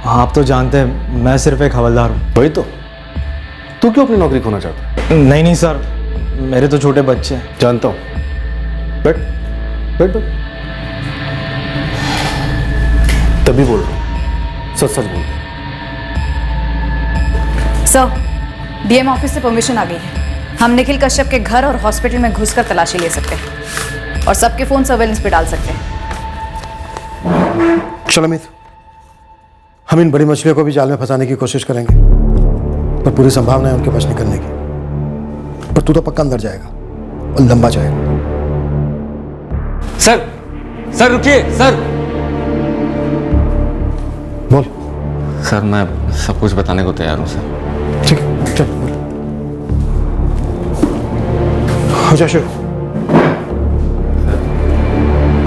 आप तो जानते हैं मैं सिर्फ एक हवलदार हूँ। वही तो, तू क्यों अपनी नौकरी खोना चाहता है? नहीं सर, मेरे तो छोटे बच्चे हैं। जानता हूँ। बैठ बैठ बैठ। तभी बोल रहा हूँ, सच सच बोल। सर, डीएम ऑफिस से परमिशन आ गई है। हम निखिल कश्यप के घर और हॉस्पिटल में घुसकर तलाशी ले सकते हैं और सबके फोन सर्वेलेंस पे डाल सकते हैं। चल अमित, हम इन बड़ी मछलियों को भी जाल में फंसाने की कोशिश करेंगे, पर पूरी संभावना है उनके पास निकलने की। पर तू तो पक्का अंदर जाएगा और लंबा जाएगा। सर रुकिए सर। बोल। सर मैं सब कुछ बताने को तैयार हूँ सर। ठीक है, चल बोल। हो जा शुरू।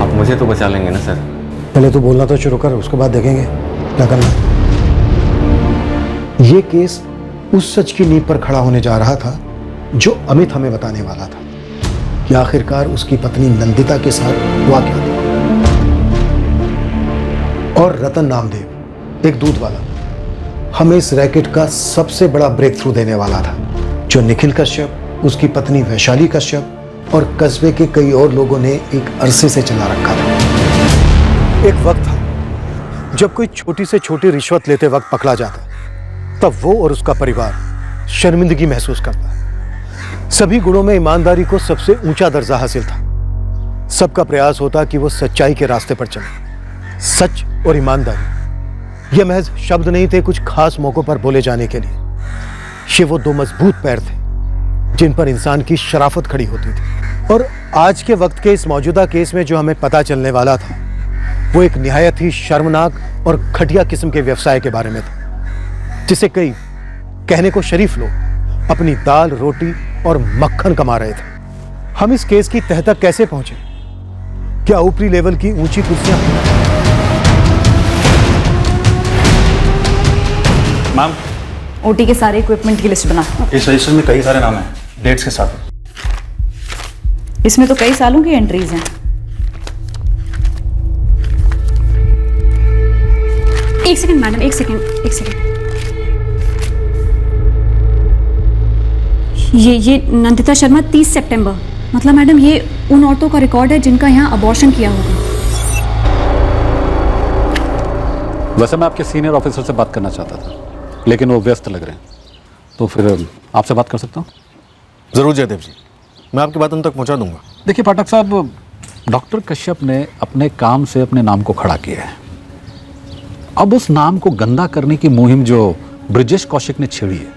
आप मुझे तो बचा लेंगे ना सर? पहले तू बोलना तो शुरू कर, उसके बाद देखेंगे क्या करना। ये केस उस सच की नींव पर खड़ा होने जा रहा था जो अमित हमें बताने वाला था कि आखिरकार उसकी पत्नी नंदिता के साथ हुआ क्या था। और रतन नामदेव, एक दूध वाला, हमें इस रैकेट का सबसे बड़ा ब्रेक थ्रू देने वाला था, जो निखिल कश्यप, उसकी पत्नी वैशाली कश्यप और कस्बे के कई और लोगों ने एक अरसे से चला रखा था। एक वक्त था जब कोई छोटी से छोटी रिश्वत लेते वक्त पकड़ा जाता, तब वो और उसका परिवार शर्मिंदगी महसूस करता। सभी गुणों में ईमानदारी को सबसे ऊंचा दर्जा हासिल था। सबका प्रयास होता कि वो सच्चाई के रास्ते पर चले। सच और ईमानदारी ये महज शब्द नहीं थे कुछ खास मौकों पर बोले जाने के लिए। ये वो दो मजबूत पैर थे जिन पर इंसान की शराफत खड़ी होती थी। और आज के वक्त के इस मौजूदा केस में जो हमें पता चलने वाला था, वो एक निहायत ही शर्मनाक और घटिया किस्म के व्यवसाय के बारे में था, जिसे कई कहने को शरीफ लोग अपनी दाल, रोटी और मक्खन कमा रहे थे। हम इस केस की तह तक कैसे पहुंचे? क्या ऊपरी लेवल की ऊंची कुर्सियां? मैम, ओटी के सारे इक्विपमेंट की लिस्ट बना। इस रजिस्टर में कई सारे नाम हैं, डेट्स के साथ। इसमें तो कई सालों की एंट्रीज हैं। एक सेकंड मैडम, एक सेकंड। ये नंदिता शर्मा 30 सितंबर, मतलब मैडम ये उन औरतों का रिकॉर्ड है जिनका यहाँ अबॉर्शन किया होगा। वैसे मैं आपके सीनियर ऑफिसर से बात करना चाहता था, लेकिन वो व्यस्त लग रहे हैं, तो फिर आपसे बात कर सकता हूँ? जरूर जयदेव जी, मैं आपकी बात उन तक पहुँचा दूंगा। देखिए पाठक साहब, डॉक्टर कश्यप ने अपने काम से अपने नाम को खड़ा किया है। अब उस नाम को गंदा करने की मुहिम जो ब्रिजेश कौशिक ने छेड़ी है,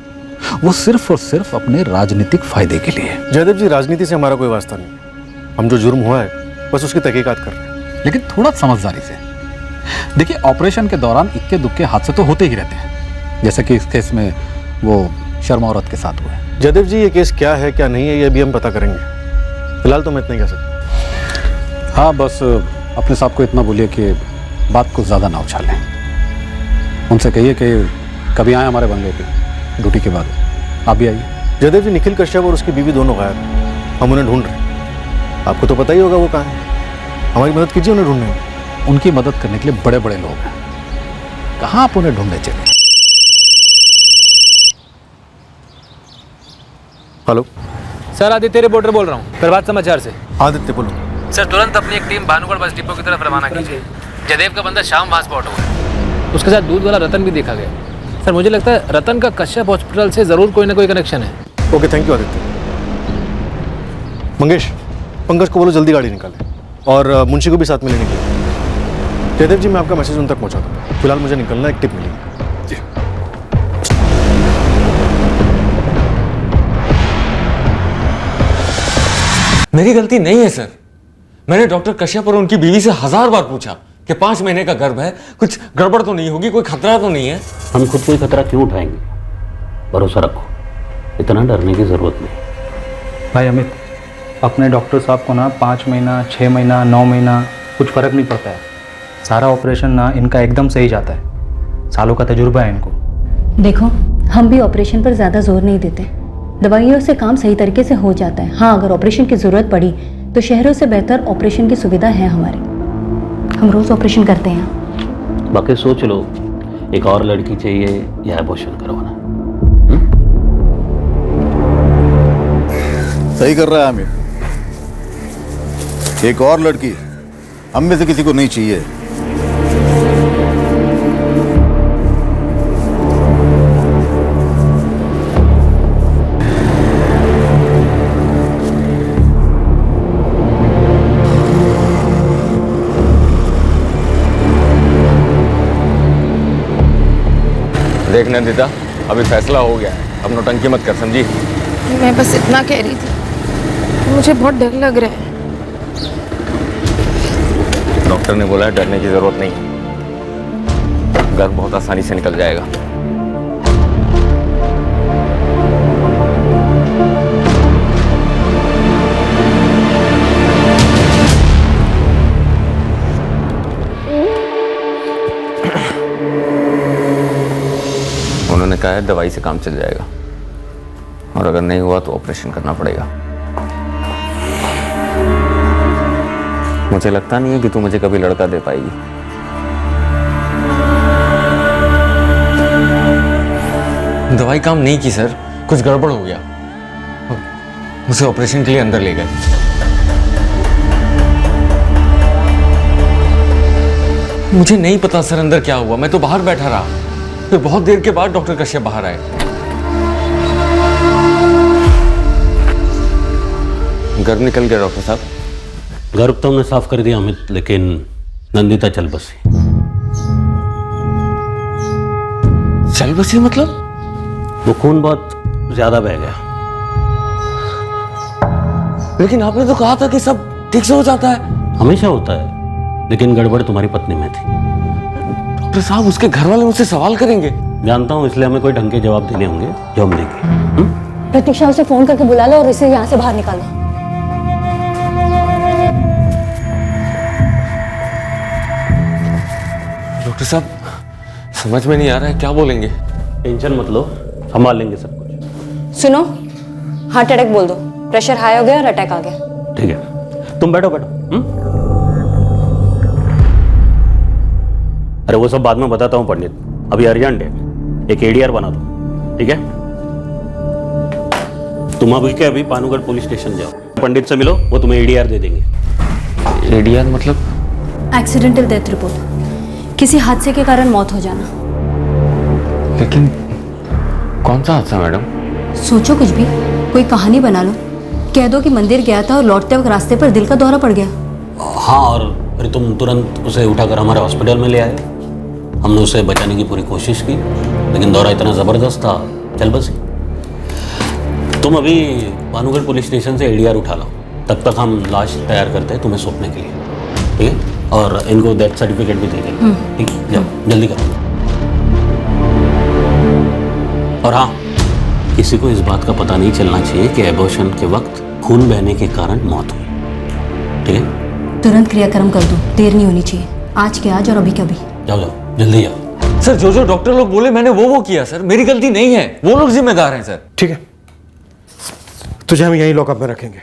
वो सिर्फ और सिर्फ अपने राजनीतिक फायदे के लिए है। जयदेव जी, राजनीति से हमारा कोई वास्ता नहीं। हम जो जुर्म हुआ है बस उसकी तहकीकात कर रहे हैं। लेकिन थोड़ा समझदारी से देखिए, ऑपरेशन के दौरान इक्के दुक्के हादसे तो होते ही रहते हैं, जैसे कि इस केस में वो शर्मा औरत के साथ हुआ है। जयदेव जी, ये केस क्या है क्या नहीं है ये भी हम पता करेंगे। फिलहाल तो मैं इतना ही कह सकता। हाँ, बस अपने साहब को इतना बोलिए कि बात को ज़्यादा ना उछालें। उनसे कहिए कि कभी आए हमारे बंगले पे ड्यूटी के बाद। आप भी आइए। जयदेव जी, निखिल कश्यप और उसकी बीवी दोनों गायब हैं। हम उन्हें ढूंढ रहे हैं। आपको तो पता ही होगा वो कहाँ है। हमारी मदद कीजिए उन्हें ढूंढने में। उनकी मदद करने के लिए बड़े बड़े लोग हैं, कहाँ आप उन्हें ढूंढने चले? हेलो सर, आदित्य रिपोर्टर बोल रहा हूँ प्रभात समाचार से। आदित्य बोलो। सर, तुरंत अपनी एक टीम भानुगढ़ बस डिपो की तरफ रवाना कीजिए। जयदेव का बंदा शाम वहाँ स्पॉट हुआ है। उसके साथ दूध वाला रतन भी देखा गया। सर, मुझे लगता है रतन का कश्यप हॉस्पिटल से जरूर कोई ना कोई कनेक्शन है। Okay, thank you Aditya. Mangesh, Pankaj को बोलो जल्दी गाड़ी निकाले और मुंशी को भी साथ में लेने के लिए। जयदेव जी, मैं आपका मैसेज उन तक पहुंचा दूँ। फिलहाल मुझे निकलना, एक टिप मिली। मेरी गलती नहीं है सर। मैंने डॉक्टर कश्यप और उनकी बीवी से 1000 बार पूछा कि 5 महीने का गर्भ है, कुछ गड़बड़ तो नहीं होगी, कोई खतरा तो नहीं है। हम खुद कोई खतरा क्यों उठाएंगे? भरोसा रखो, इतना डरने की जरूरत नहीं। भाई अमित, अपने डॉक्टर साहब को ना 5 महीना, 6 महीना, 9 महीना कुछ फर्क नहीं पड़ता है। सारा ऑपरेशन ना इनका एकदम सही जाता है। सालों का तजुर्बा है इनको। देखो, हम भी ऑपरेशन पर ज़्यादा जोर नहीं देते। दवाइयों से काम सही तरीके से हो जाता है। हाँ, अगर ऑपरेशन की ज़रूरत पड़ी तो शहरों से बेहतर ऑपरेशन की सुविधा है हमारे। हम रोज़ ऑपरेशन करते हैं। बाकी सोच लो, एक और लड़की चाहिए या अबॉर्शन करवाना? सही कर रहा है आमिर। एक और लड़की हम में से किसी को नहीं चाहिए। देख नंदिता, अभी फैसला हो गया है, अब नौटंकी मत कर, समझी? मैं बस इतना कह रही थी, मुझे बहुत डर लग रहा है। डॉक्टर ने बोला है डरने की जरूरत नहीं, गर्भ बहुत आसानी से निकल जाएगा। उन्होंने कहा है दवाई से काम चल जाएगा, और अगर नहीं हुआ तो ऑपरेशन करना पड़ेगा। मुझे लगता नहीं है कि तू मुझे कभी लड़का दे पाएगी। दवाई काम नहीं की सर, कुछ गड़बड़ हो गया, उसे ऑपरेशन के लिए अंदर ले गए। मुझे नहीं पता सर अंदर क्या हुआ, मैं तो बाहर बैठा रहा, फिर बहुत देर के बाद डॉक्टर कश्यप बाहर आए। गर्भ निकल गया डॉक्टर साहब। गर्भ तो हमने साफ कर दिया अमित, लेकिन नंदिता चल बसी। चल बसी मतलब? वो खून बहुत ज्यादा बह गया। लेकिन आपने तो कहा था कि सब ठीक से हो जाता है। हमेशा होता है, लेकिन गड़बड़ तुम्हारी पत्नी में थी। डॉक्टर साहब, उसके घर वाले मुझसे सवाल करेंगे। जानता हूँ, इसलिए हमें कोई ढंग के जवाब देने होंगे जो हम देंगे। प्रतीक्षा, उसे फोन करके बुला लो और इसे यहाँ से बाहर निकालो। डॉक्टर साहब, समझ में नहीं आ रहा है क्या बोलेंगे। टेंशन मत लो, संभाल लेंगे सब कुछ। सुनो, हार्ट अटैक बोल दो, प्रेशर हाई हो गया और अटैक आ गया। ठीक है, तुम बैठो बैठो। अरे वो सब बाद में बताता हूँ पंडित, अभी अर्जेंट है, एक एडीआर बना दो, ठीक है? तुम अभी के अभी पानूगढ़ पुलिस स्टेशन जाओ, पंडित से मिलो, वो तुम्हें एडीआर दे देंगे। एडीआर मतलब? एक्सीडेंटल डेथ रिपोर्ट, किसी हादसे के कारण मौत हो जाना। लेकिन कौन सा हादसा मैडम? सोचो कुछ भी, कोई कहानी बना लो, कह दो कि मंदिर गया था और लौटते वक्त रास्ते पर दिल का दौरा पड़ गया। हाँ, और फिर तुम तुरंत उसे उठाकर हमारे हॉस्पिटल में ले आए। हमने उसे बचाने की पूरी कोशिश की, लेकिन दौरा इतना ज़बरदस्त था, चल बसी। तुम अभी पानूगढ़ पुलिस स्टेशन से एडीआर उठा लो, तब तक हम लाश तैयार करते हैं तुम्हें सौंपने के लिए, ठीक है? और इनको डेथ सर्टिफिकेट भी दे देंगे, ठीक है? जाओ जल्दी करो। और हाँ, किसी को इस बात का पता नहीं चलना चाहिए कि एबॉर्शन के वक्त खून बहने के कारण मौत हुई, ठीक है? तुरंत क्रियाक्रम कर दो, देर नहीं होनी चाहिए। आज के आज और अभी के अभी। जाओ जाओ जल्दी जाओ। सर, जो डॉक्टर लोग बोले मैंने वो किया सर, मेरी गलती नहीं है, वो लोग जिम्मेदार हैं सर। ठीक है, तुझे हम यहीं लॉकअप में रखेंगे,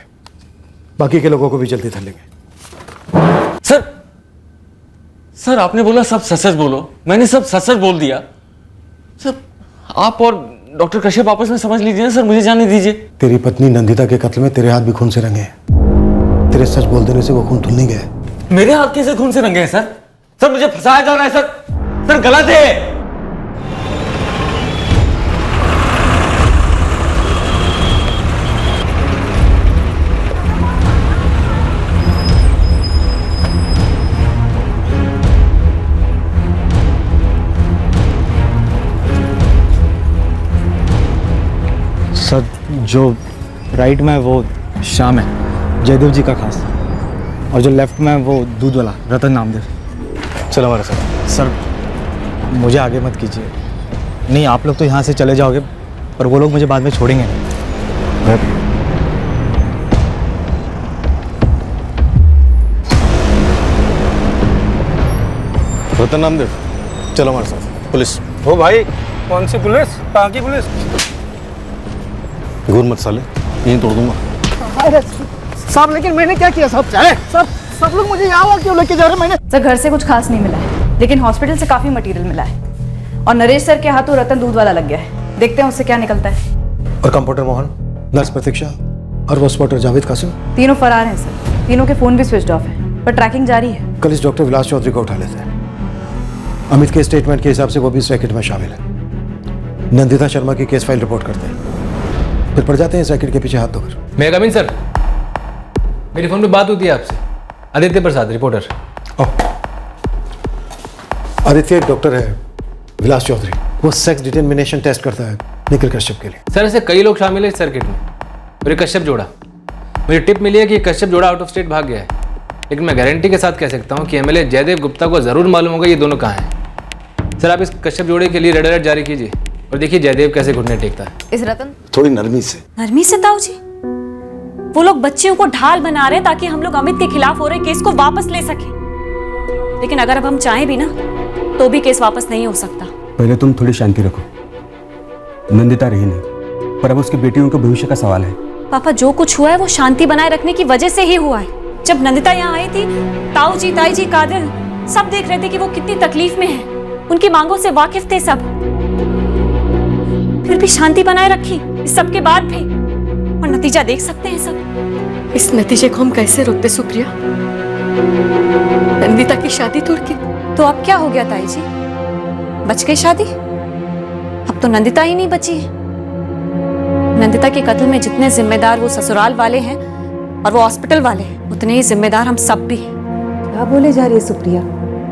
बाकी के लोगों को भी जल्दी धर लेंगे। सर आपने बोला सब सच सच बोलो, मैंने सब सच सच बोल दिया। सर आप और डॉक्टर कश्यप आपस में समझ लीजिए ना सर, मुझे जाने दीजिए। तेरी पत्नी नंदिता के कत्ल में तेरे हाथ भी खून से रंगे हैं। तेरे सच बोल देने से वो खून धुल नहीं गया। मेरे हाथ कैसे खून से रंगे हैं सर? सर मुझे फंसाया जा रहा है सर, सर गलत है। सर, जो राइट में वो श्याम है, जयदेव जी का खास, और जो लेफ्ट में वो दूध वाला रतन नामदेव। चलो हमारे साथ। सर मुझे आगे मत कीजिए। नहीं, आप लोग तो यहाँ से चले जाओगे, पर वो लोग मुझे बाद में छोड़ेंगे नहीं। रतन नामदेव, चलो हमारे साथ। पुलिस। हो भाई, कौन सी पुलिस? कहाँ की पुलिस? घूर मत साले, यहीं तोड़ दूंगा। अरे साहब, लेकिन मैंने क्या किया साहब? सब लोग मुझे यहाँ क्यों लेके जा रहे हैं? मैंने सर घर से कुछ खास नहीं मिला है, लेकिन हॉस्पिटल से काफी मटेरियल मिला है, और नरेश सर के हाथों रतन दूध वाला लग गया है। देखते हैं उससे क्या निकलता है। और कंपाउंडर मोहन, नर्स प्रतीक्षा और वो स्पॉटर जावेद कासिम, तीनों फरार हैं सर। तीनों के फोन भी स्विच ऑफ है, पर ट्रैकिंग जारी है। कल इस डॉक्टर विलास चौधरी को उठा लेते हैं। अमित के स्टेटमेंट के हिसाब से वो भी इस रैकेट में शामिल है। नंदिता शर्मा की केस फाइल रिपोर्ट करते हैं, फिर पड़ जाते हैं इस रैकेट के पीछे हाथ धोकर। मैं कमिन सर, मेरी फोन पे बात होती है आपसे। आदित्य प्रसाद, रिपोर्टर। आदित्य एक डॉक्टर है, विलास चौधरी। वो सेक्स डिटर्मिनेशन टेस्ट करता है निखिल कश्यप के लिए। सर ऐसे कई लोग शामिल है इस सर्किट में और ये कश्यप जोड़ा। मुझे टिप मिली है कि ये कश्यप जोड़ा आउट ऑफ स्टेट भाग गया है, लेकिन मैं गारंटी के साथ कह सकता हूँ कि एमएलए जयदेव गुप्ता को जरूर मालूम होगा ये दोनों कहाँ हैं। सर आप इस कश्यप जोड़े के लिए रेड अलर्ट जारी कीजिए और देखिए जयदेव कैसे घुटने टेकता है। इस रतन थोड़ी नरमी से। नरमी से ताऊ जी? वो लोग बच्चियों को ढाल बना रहे हैं ताकि हम लोग अमित के खिलाफ हो रहे केस को वापस ले सकें, लेकिन अगर अब हम चाहें भी ना तो भी केस वापस नहीं हो सकता। पहले तुम थोड़ी शांति रखो। नंदिता रही नहीं, पर अब उसकी बेटियों के भविष्य का सवाल है। पापा जो कुछ हुआ है वो शांति बनाए रखने की वजह से ही हुआ है। जब नंदिता यहाँ आई थी ताऊ जी, ताई जी, कादिर सब देख रहे थे कि वो कितनी तकलीफ में है, उनकी मांगों से वाकिफ थे सब, फिर भी शांति बनाए रखी इस सब के बाद भी, और नतीजा देख सकते हैं सब। इस नतीजे को हम कैसे रोकते सुप्रिया? नंदिता की शादी तोड़ के। तो अब क्या हो गया ताई जी, बच गई शादी? अब तो नंदिता ही नहीं बची है। नंदिता के कत्ल में जितने जिम्मेदार वो ससुराल वाले हैं और वो हॉस्पिटल वाले हैं, उतने ही जिम्मेदार हम सब भी हैं। क्या बोले जा रही है सुप्रिया?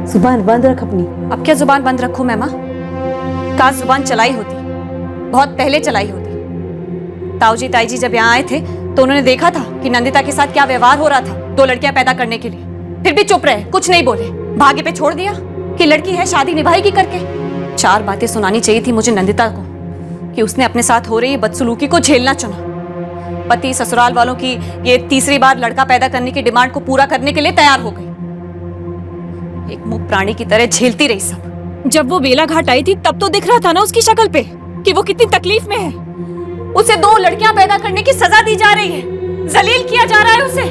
जुबान बंद रख अपनी। अब क्या जुबान बंद रखूं मैं माँ? काश जुबान चलाई होती, बहुत पहले चलाई होती। ताऊ जी, ताई जी जब यहाँ आए थे तो उन्होंने देखा था कि नंदिता के साथ क्या व्यवहार हो रहा था 2 लड़कियां पैदा करने के लिए, फिर भी चुप रहे, कुछ नहीं बोले, भाग्य पे छोड़ दिया कि लड़की है शादी निभाएगी करके। 4 बातें सुनानी चाहिए थी मुझे नंदिता को कि उसने अपने साथ हो रही बदसलूकी को झेलना चुना। पति ससुराल वालों की ये तीसरी बार लड़का पैदा करने की डिमांड को पूरा करने के लिए तैयार हो गई, एक मुक्त प्राणी की तरह झेलती रही सब। जब वो बेला घाट आई थी तब तो दिख रहा था ना उसकी शक्ल पे कि वो कितनी तकलीफ में है। उसे 2 लड़कियां पैदा करने की सजा दी जा रही है, जलील किया जा रहा है उसे,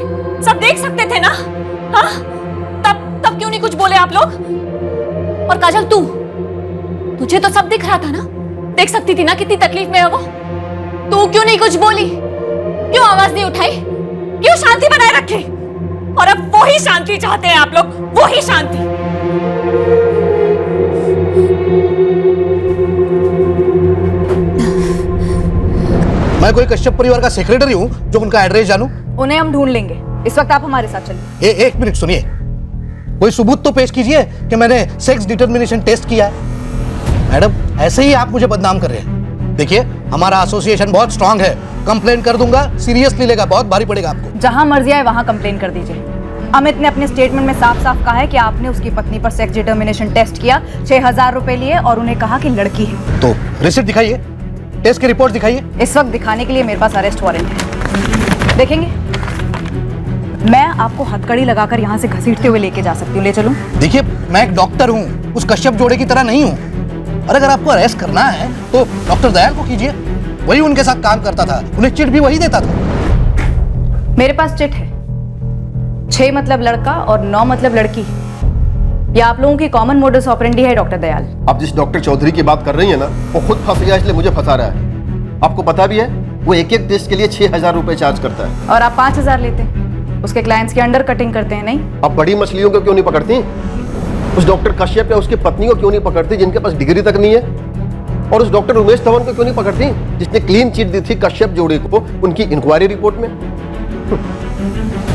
सब देख सकते थे ना? हाँ, तब क्यों नहीं कुछ बोले आप लोग? और काजल तुझे तो सब दिख रहा था ना, देख सकती थी ना कितनी तकलीफ में है वो, तू क्यों नहीं कुछ बोली? क्यों आवाज नहीं उठाई? क्यों शांति बनाए रखी? और अब वो ही शांति चाहते हैं आप लोग, वो ही शांति। मैं कोई कश्यप परिवार का सेक्रेटरी हूँ जो उनका एड्रेस जानूं? उन्हें हम ढूंढ लेंगे, इस वक्त आप हमारे साथ चलिए। एक मिनट सुनिए, कोई सबूत तो पेश कीजिए कि मैंने सेक्स डिटर्मिनेशन टेस्ट किया है। मैडम ऐसे ही आप मुझे बदनाम कर रहे हैं। देखिए हमारा एसोसिएशन बहुत स्ट्रांग है, कंप्लेन कर दूंगा, सीरियसली लेगा, बहुत भारी पड़ेगा आपको। जहां मर्जी आए वहां कंप्लेन कर दीजिए। अमित ने अपने स्टेटमेंट में साफ साफ कहा है कि आपने उसकी पत्नी पर सेक्स डिटर्मिनेशन टेस्ट किया, 6000 रुपए लिए और उन्हें कहा कि लड़की है। तो रिसिप्ट दिखाइए, टेस्ट की रिपोर्ट दिखाइए। इस वक्त दिखाने के लिए मेरे पास अरेस्ट वारंट है, देखेंगे? मैं आपको हथकड़ी लगाकर यहाँ से घसीटते हुए लेके जा सकती हूँ, ले चलूं? देखिए मैं एक डॉक्टर हूँ, उस कश्यप जोड़े की तरह नहीं हूँ, और अगर आपको अरेस्ट करना है तो डॉक्टर दयाल को कीजिए, वही उनके साथ काम करता था, उन्हें चिट भी वही देता था। मेरे पास चिट है, 6 मतलब लड़का और 9 मतलब लड़की। ये आप लोगों की कॉमन मोडस ऑपरेंडी है डॉक्टर दयाल। आप जिस डॉक्टर चौधरी की बात कर रही है ना, वो खुद फंस गया इसलिए मुझे फंसा रहा है। आपको पता भी है वो एक टेस्ट के लिए 6000 रुपए चार्ज करता है, और आप 5000 लेते हैं। उसके क्लाइंट्स की अंडर कटिंग करते हैं, नहीं? आप बड़ी मछलियों को क्यों नहीं पकड़ती? उस डॉक्टर कश्यप या उसकी पत्नी को क्यों नहीं पकड़ती जिनके पास डिग्री तक नहीं है? और उस डॉक्टर उमेश धवन को क्यों नहीं पकड़ती जिसने क्लीन चिट दी थी कश्यप जोड़ी को उनकी इंक्वायरी रिपोर्ट में?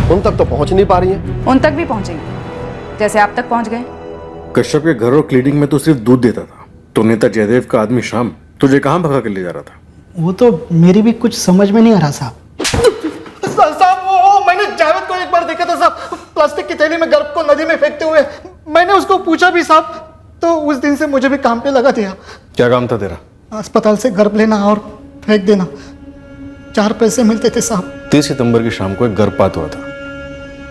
उन तक तो पहुंच नहीं पा रही है। उन तक भी पहुंचेंगे, जैसे आप तक पहुंच गए। कश्यप के घर और क्लिनिक में तो सिर्फ दूध देता था, तो नेता जयदेव का आदमी शाम तुझे कहाँ भगा कर ले जा रहा था? वो तो मेरी भी कुछ समझ में नहीं आ रहा साहब। वो मैंने जावेद को एक बार देखा था साहब, प्लास्टिक की थैली में गर्भ को नदी में फेंकते हुए। मैंने उसको पूछा भी साहब, तो उस दिन से मुझे भी काम पे लगा दिया। क्या काम था तेरा? अस्पताल से गर्भ लेना और फेंक देना, 4 पैसे मिलते थे साहब। 30 सितंबर की शाम को एक गर्भपात हुआ था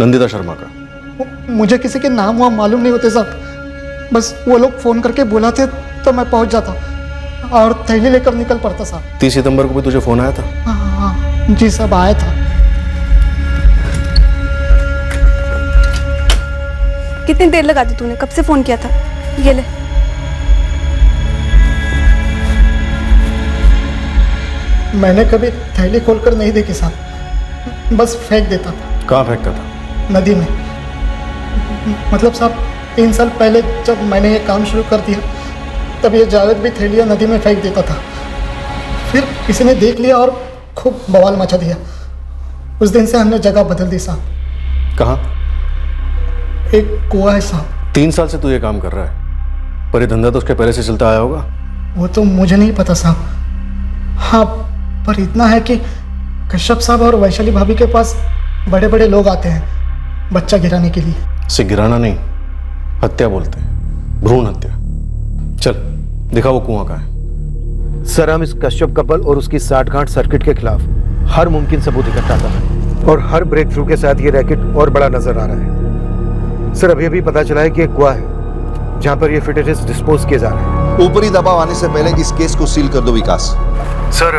नंदिता शर्मा का। मुझे किसी के नाम वाम मालूम नहीं होते साहब, बस वो लोग फोन करके बुलाते तो मैं पहुंच जाता और थैली लेकर निकल पड़ता साहब। 30 सितंबर को भी तुझे फोन आया था? हाँ जी साहब, आया था। कितनी देर लगा दी तूने? कब से फोन किया था? ये ले। मैंने कभी थैली खोलकर नहीं देखी साहब, बस फेंक देता था। कहाँ फेंकता था? नदी में। मतलब साहब 3 साल पहले जब मैंने ये काम शुरू कर दिया तब ये जावेद भी थैलियाँ नदी में फेंक देता था, फिर किसी ने देख लिया और खूब बवाल मचा दिया। उस दिन से हमने जगह बदल दी साहब। कहाँ? एक कुआं है साहब। 3 साल से तू ये काम कर रहा है, पर ये धंधा तो उसके पहले से चलता आया होगा। वो तो मुझे नहीं पता साहब। हाँ, पर इतना है कि कश्यप साहब और वैशाली भाभी के पास बड़े बड़े लोग आते हैं बच्चा गिराने के लिए। से गिराना नहीं, हत्या बोलते हैं, भ्रूण हत्या। चल दिखा वो कुआं कहाँ है। सर, हम इस कश्यप कपल और उसकी साठगांठ सर्किट के खिलाफ हर मुमकिन सबूत इकट्ठा कर रहे हैं और हर ब्रेक थ्रू के साथ ये रैकेट और बड़ा नजर आ रहा है। सर, अभी अभी पता चला है कि एक कुआं है जहां पर ये फिटनेस डिस्पोज किए जा रहे हैं। ऊपरी दबाव आने से पहले इस केस को सील कर दो विकास। सर,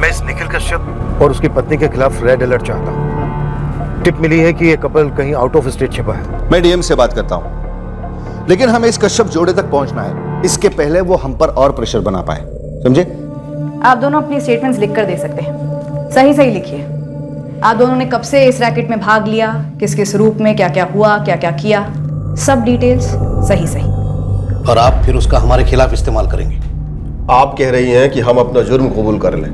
मैं इस निखिल कश्यप और उसकी पत्नी के खिलाफ रेड अलर्ट चाहता हूँ। टिप मिली है कि ये कपल कहीं आउट ऑफ स्टेट छिपा है। मैं डीएम से बात करता हूँ, लेकिन हमें इस कश्यप जोड़े तक पहुंचना है, इसके पहले वो हम पर और प्रेशर बना पाए, समझे? आप दोनों अपनी स्टेटमेंट्स लिखकर दे सकते हैं। सही सही लिखिए। आप दोनों ने कब से इस रैकेट में भाग लिया, किस किस रूप में, क्या क्या हुआ, क्या क्या किया, सब डिटेल्स सही सही। और आप फिर उसका हमारे खिलाफ इस्तेमाल करेंगे। आप कह रही हैं कि हम अपना जुर्म कबूल कर लें,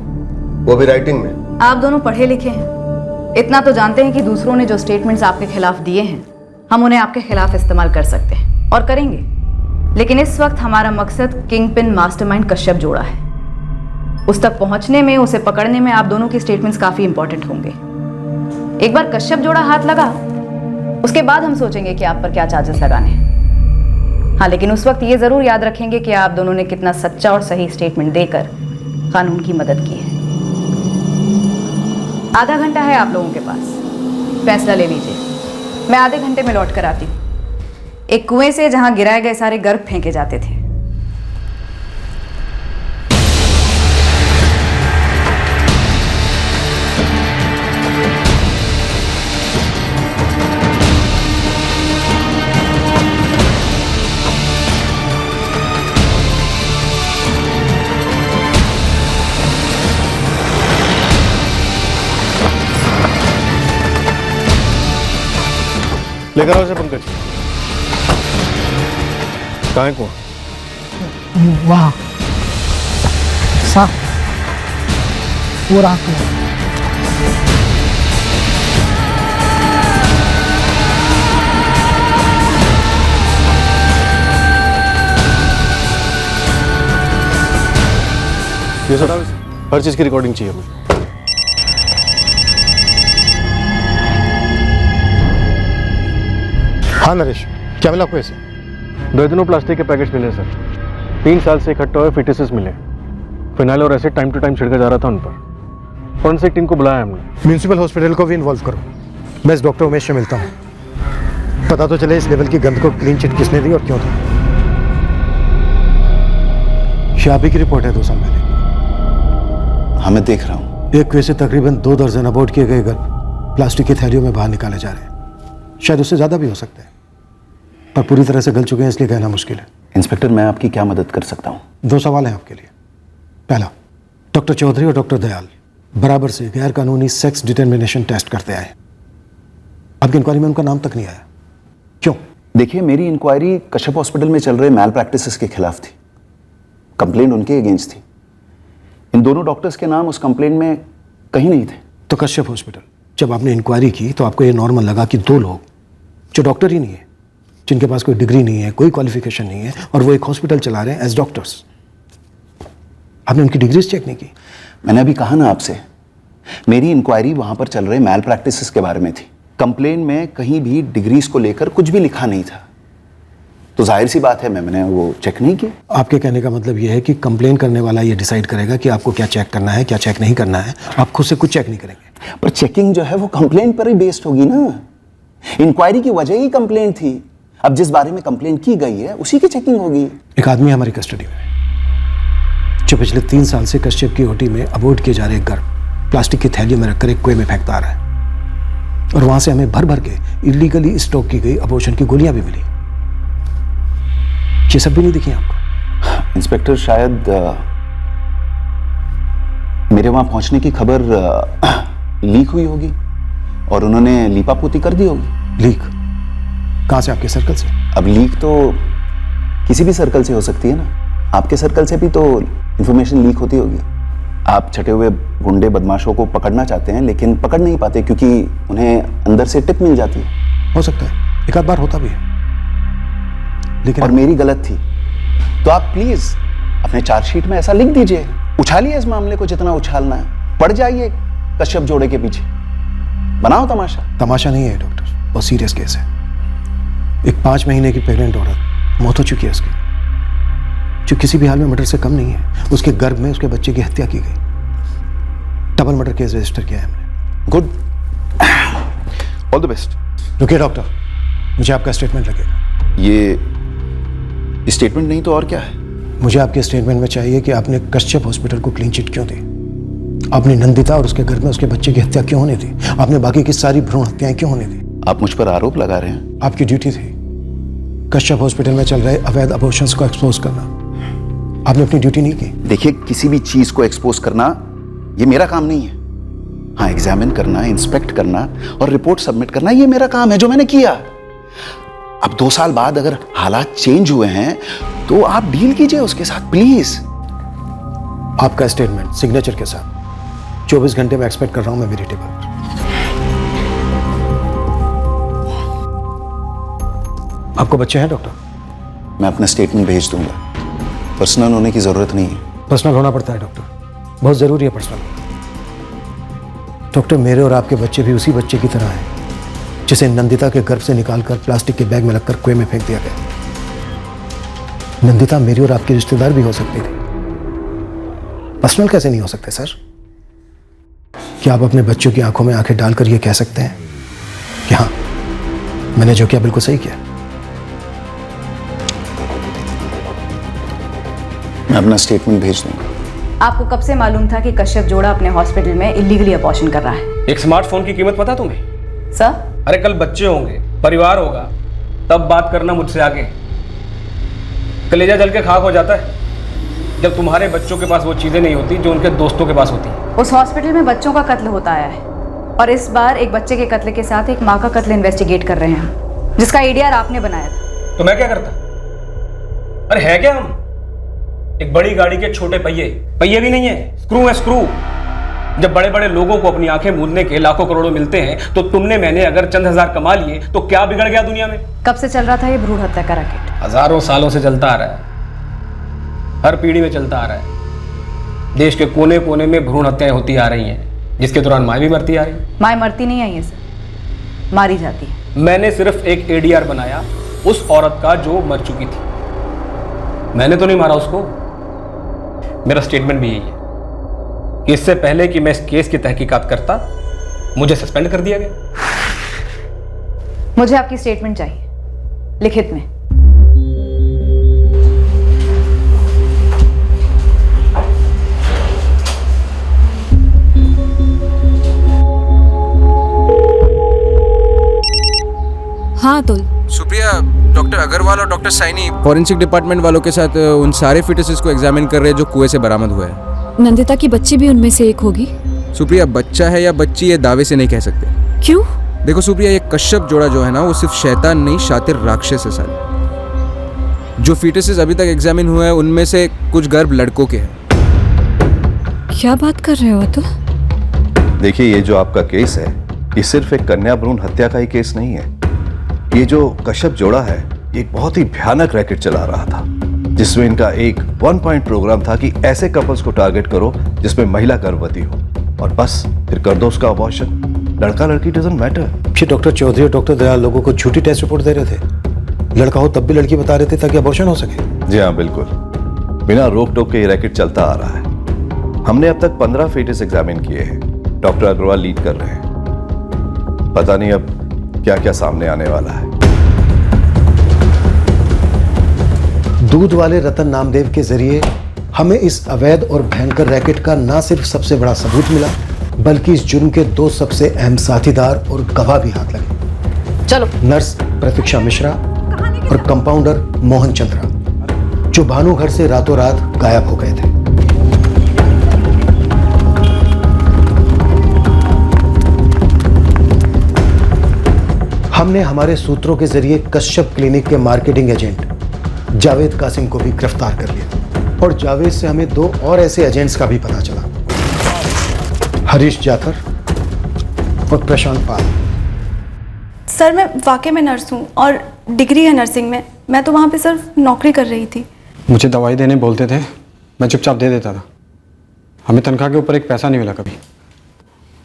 वो भी राइटिंग में। आप दोनों पढ़े लिखे हैं, इतना तो जानते हैं कि दूसरों ने जो स्टेटमेंट्स आपके खिलाफ दिए हैं हम उन्हें आपके खिलाफ इस्तेमाल कर सकते हैं और करेंगे। लेकिन इस वक्त हमारा मकसद किंग पिन मास्टरमाइंड कश्यप जोड़ा है। उस तक पहुंचने में, उसे पकड़ने में आप दोनों की स्टेटमेंट्स काफी इंपॉर्टेंट होंगे। एक बार कश्यप जोड़ा हाथ लगा, उसके बाद हम सोचेंगे कि आप पर क्या चार्जेस लगाने हैं। हाँ, लेकिन उस वक्त ये जरूर याद रखेंगे कि आप दोनों ने कितना सच्चा और सही स्टेटमेंट देकर कानून की मदद की है। आधा घंटा है आप लोगों के पास, फैसला ले लीजिए। मैं आधे घंटे में लौट कर आती हूँ, एक कुएं से जहां गिराए गए सारे गर्भ फेंके जाते थे। लेकर आओ इसे पंकज। कहाँ है कुआं? वहाँ साहब, वो रहा कुआं। ये सर, हर चीज की रिकॉर्डिंग चाहिए हमें। हाँ नरेश, क्या मिला आपको ऐसे? 2 दिनों प्लास्टिक के पैकेट्स मिले सर। 3 साल से इकट्ठे हुए फिटनेसेस मिले। फिनाइल और एसिड टाइम टू टाइम छिड़का जा रहा था उन पर। फॉरेंसिक टीम को बुलाया हमने। म्यूनिसिपल हॉस्पिटल को भी इन्वॉल्व करो। मैं इस डॉक्टर उमेश से मिलता हूँ, पता तो चले इस लेवल की गंद को क्लीन चिट किसने दी और क्यों दी। शाबी की रिपोर्ट है 2 साल पहले। हाँ मैं देख रहा हूँ। एक कुएं से तकरीबन 2 दर्जन अबॉर्ट किए गए गर्भ प्लास्टिक की थैलियों में बाहर निकाले जा रहे हैं। शायद उससे ज़्यादा भी हो सकते हैं, पर पूरी तरह से गल चुके हैं इसलिए कहना मुश्किल है। इंस्पेक्टर, मैं आपकी क्या मदद कर सकता हूँ? 2 सवाल हैं आपके लिए। पहला, डॉक्टर चौधरी और डॉक्टर दयाल बराबर से गैर कानूनी सेक्स डिटर्मिनेशन टेस्ट करते आए। आपकी इंक्वायरी में उनका नाम तक नहीं आया, क्यों? देखिए, मेरी इंक्वायरी कश्यप हॉस्पिटल में चल रहे मैल प्रैक्टिसेस के खिलाफ थी। कंप्लेंट उनके अगेंस्ट थी। इन दोनों डॉक्टर्स के नाम उस कंप्लेंट में कहीं नहीं थे। तो कश्यप हॉस्पिटल जब आपने इंक्वायरी की तो आपको ये नॉर्मल लगा कि 2 लोग जो डॉक्टर ही नहीं है, जिनके पास कोई डिग्री नहीं है, कोई क्वालिफिकेशन नहीं है, और वो एक हॉस्पिटल चला रहे हैं एज डॉक्टर्स, आपने उनकी डिग्रीज चेक नहीं की? मैंने अभी कहा ना आपसे, मेरी इंक्वायरी वहां पर चल रहे मैल प्रैक्टिसेस के बारे में थी। कंप्लेन में कहीं भी डिग्रीज को लेकर कुछ भी लिखा नहीं था, तो जाहिर सी बात है मैंने वो चेक नहीं किया। आपके कहने का मतलब ये है कि कंप्लेन करने वाला ये डिसाइड करेगा कि आपको क्या चेक करना है, क्या चेक नहीं करना है, आप खुद से कुछ चेक नहीं करेंगे? पर चेकिंग जो है वो कंप्लेन पर ही बेस्ड होगी ना। इंक्वायरी की वजह ही कंप्लेन थी। अब जिस बारे में कंप्लेन की गई है उसी की चेकिंग होगी। एक आदमी हमारी कस्टडी में जो पिछले 3 साल से कश्यप की ओटी में अबॉर्ट किए जा रहे गर्भ प्लास्टिक की थैलियों में रखकर एक कुएं में फेंकता आ रहा है, और वहां से हमें भर भर के इलीगली स्टॉक की गई अबॉर्शन की गोलियां भी मिली। ये सब भी नहीं दिखी आपको? इंस्पेक्टर, शायद मेरे वहां पहुंचने की खबर लीक हुई होगी और उन्होंने लीपापोती कर दी होगी। लीक कहां से? आपके सर्कल से? अब लीक तो किसी भी सर्कल से हो सकती है ना। आपके सर्कल से भी तो इंफॉर्मेशन लीक होती होगी। आप छटे हुए गुंडे बदमाशों को पकड़ना चाहते हैं लेकिन पकड़ नहीं पाते क्योंकि उन्हें अंदर से टिप मिल जाती है। हो सकता है, एक आध बार होता भी है, लेकिन और मेरी गलत थी। तो आप प्लीज अपने चार्जशीट में ऐसा लिख दीजिए, उछालिए इस मामले को जितना उछालना है, पड़ जाइए कश्यप जोड़े के पीछे, बनाओ तमाशा। तमाशा नहीं है डॉक्टर, बहुत सीरियस केस है। एक 5 महीने की प्रेग्नेंट औरत, मौत हो चुकी है उसकी, जो किसी भी हाल में मर्डर से कम नहीं है। उसके गर्भ में उसके बच्चे की हत्या की गई। डबल मर्डर केस रजिस्टर किया है हमने। Good, all the best. रुकिए डॉक्टर, मुझे आपका स्टेटमेंट लगेगा। ये स्टेटमेंट नहीं तो और क्या है? मुझे आपके स्टेटमेंट में चाहिए कि आपने कश्यप हॉस्पिटल को क्लीन चिट क्यों दी, आपने नंदिता और उसके घर में उसके बच्चे की हत्या क्यों होने दी, आपने बाकी की सारी भ्रूण हत्याएं क्यों होने दी। आप मुझ पर आरोप लगा रहे हैं? आपकी ड्यूटी थी कश्यप हॉस्पिटल में चल रहे अवैध अबॉर्शंस को एक्सपोज करना, आपने अपनी ड्यूटी नहीं की। देखिए, किसी भी चीज को एक्सपोज करना ये मेरा काम नहीं है। हाँ, एग्जामिन करना, इंस्पेक्ट करना और रिपोर्ट सबमिट करना ये मेरा काम है, जो मैंने किया। अब 2 साल बाद अगर हालात चेंज हुए हैं तो आप डील कीजिए उसके साथ, प्लीज। आपका स्टेटमेंट सिग्नेचर के साथ 24 घंटे में एक्सपेक्ट कर रहा हूं मैं मेरी टेबल पर। आपको बच्चे हैं डॉक्टर? मैं अपना स्टेटमेंट भेज दूंगा, पर्सनल होने की जरूरत नहीं है। पर्सनल होना पड़ता है डॉक्टर, बहुत जरूरी है पर्सनल। डॉक्टर, मेरे और आपके बच्चे भी उसी बच्चे की तरह हैं जिसे नंदिता के गर्भ से निकालकर प्लास्टिक के बैग में लगकर कुएं में फेंक दिया गया। नंदिता मेरी और आपकी रिश्तेदार भी हो सकती थी, पर्सनल कैसे नहीं हो सकते सर? क्या आप अपने बच्चों की आंखों में आंखें डालकर यह कह सकते हैं कि हाँ, मैंने जो किया बिल्कुल सही किया? मैं अपना स्टेटमेंट भेज दूंगा। आपको कब से मालूम था कि कश्यप जोड़ा अपने हॉस्पिटल में इलीगली अबॉर्शन कर रहा है? एक स्मार्टफोन की कीमत पता तुम्हें? सर, अरे कल बच्चे होंगे, परिवार होगा, तब बात करना मुझसे आगे। कलेजा जल के खाक हो जाता है जब तुम्हारे बच्चों के पास वो चीजें नहीं होती जो उनके दोस्तों के पास होती। उस हॉस्पिटल में बच्चों का कत्ल होता आया है और इस बार एक बच्चे के कत्ल के साथ एक माँ का कत्ल इन्वेस्टिगेट कर रहे हैं, जिसका एडीआर आपने बनाया था। तो मैं क्या करता? अरे है क्या हम? एक बड़ी गाड़ी के छोटे पहिए भी नहीं है, स्क्रू है स्क्रू। जब बड़े बड़े लोगों को अपनी आंखें मूंदने के लाखों करोड़ों मिलते हैं तो तुमने मैंने अगर चंद हजार कमा लिए तो क्या बिगड़ गया दुनिया में? कब से चल रहा था ये भ्रूण हत्या का रैकेट? हजारों सालों से चलता आ रहा है, हर पीढ़ी में चलता आ रहा है। देश के कोने कोने में भ्रूण हत्याएं होती आ रही हैं, जिसके दौरान माँ भी मरती आ रही। माँ मरती नहीं आई है सर, मारी जाती है। मैंने सिर्फ एक एडीआर बनाया उस औरत का जो मर चुकी थी, मैंने तो नहीं मारा उसको। मेरा स्टेटमेंट भी यही है कि इससे पहले कि मैं इस केस की तहकीकात करता, मुझे सस्पेंड कर दिया गया। मुझे आपकी स्टेटमेंट चाहिए, लिखित में। हाँ अतुल। सुप्रिया, डॉक्टर अग्रवाल और डॉक्टर साइनी फॉरेंसिक डिपार्टमेंट वालों के साथ उन सारे फिटसेस को एग्जामिन कर रहे हैं जो कुएं से बरामद हुए हैं। नंदिता की बच्ची भी उनमें से एक होगी? सुप्रिया, बच्चा है या बच्ची ये दावे से नहीं कह सकते। क्यों? देखो सुप्रिया, ये कश्यप जोड़ा जो है ना, वो सिर्फ शैतान नहीं, शातिर राक्षस है साले। जो फिटसेस अभी तक एग्जामिन हुए हैं उनमें से कुछ गर्भ लड़कों के हैं। क्या बात कर रहे हो अतुल? देखिए, ये जो आपका केस है ये सिर्फ एक कन्या भ्रूण हत्या का ही केस नहीं है। ये जो कश्यप जोड़ा है ये एक बहुत ही भयानक रैकेट चला रहा था, जिसमें इनका एक 1 पॉइंट प्रोग्राम था कि ऐसे कपल्स को टारगेट करो जिसमें महिला गर्भवती हो और बस फिर कर दो उसका अबॉर्शन। लड़का लड़की डजंट मैटर। फिर डॉक्टर चौधरी और डॉक्टर दयाल लोगों को झूठी टेस्ट रिपोर्ट दे रहे थे, लड़का हो तब भी लड़की बता रहे थे ताकि अबॉर्शन हो सके। जी हाँ, बिल्कुल। बिना रोक टोक के ये रैकेट चलता आ रहा है। हमने अब तक 15 फीटस एग्जामिन किए हैं, डॉक्टर अग्रवाल लीड कर रहे हैं। पता नहीं अब क्या क्या सामने आने वाला है। दूध वाले रतन नामदेव के जरिए हमें इस अवैध और भयंकर रैकेट का न सिर्फ सबसे बड़ा सबूत मिला, बल्कि इस जुर्म के 2 सबसे अहम साथीदार और गवाह भी हाथ लगे। चलो। नर्स प्रतीक्षा मिश्रा और कंपाउंडर मोहन चंद्रा, जो भानु घर से रातों रात गायब हो गए थे। हमने हमारे सूत्रों के जरिए कश्यप क्लिनिक के मार्केटिंग एजेंट जावेद कासिम को भी गिरफ्तार कर लिया और जावेद से हमें 2 और ऐसे एजेंट्स का भी पता चला, हरीश जाथर और प्रशांत पाल। सर, मैं वाकई में नर्स हूँ और डिग्री है नर्सिंग में। मैं तो वहाँ पे सिर्फ नौकरी कर रही थी। मुझे दवाई देने बोलते थे मैं चुपचाप दे देता था। हमें तनख्वाह के ऊपर एक पैसा नहीं मिला कभी।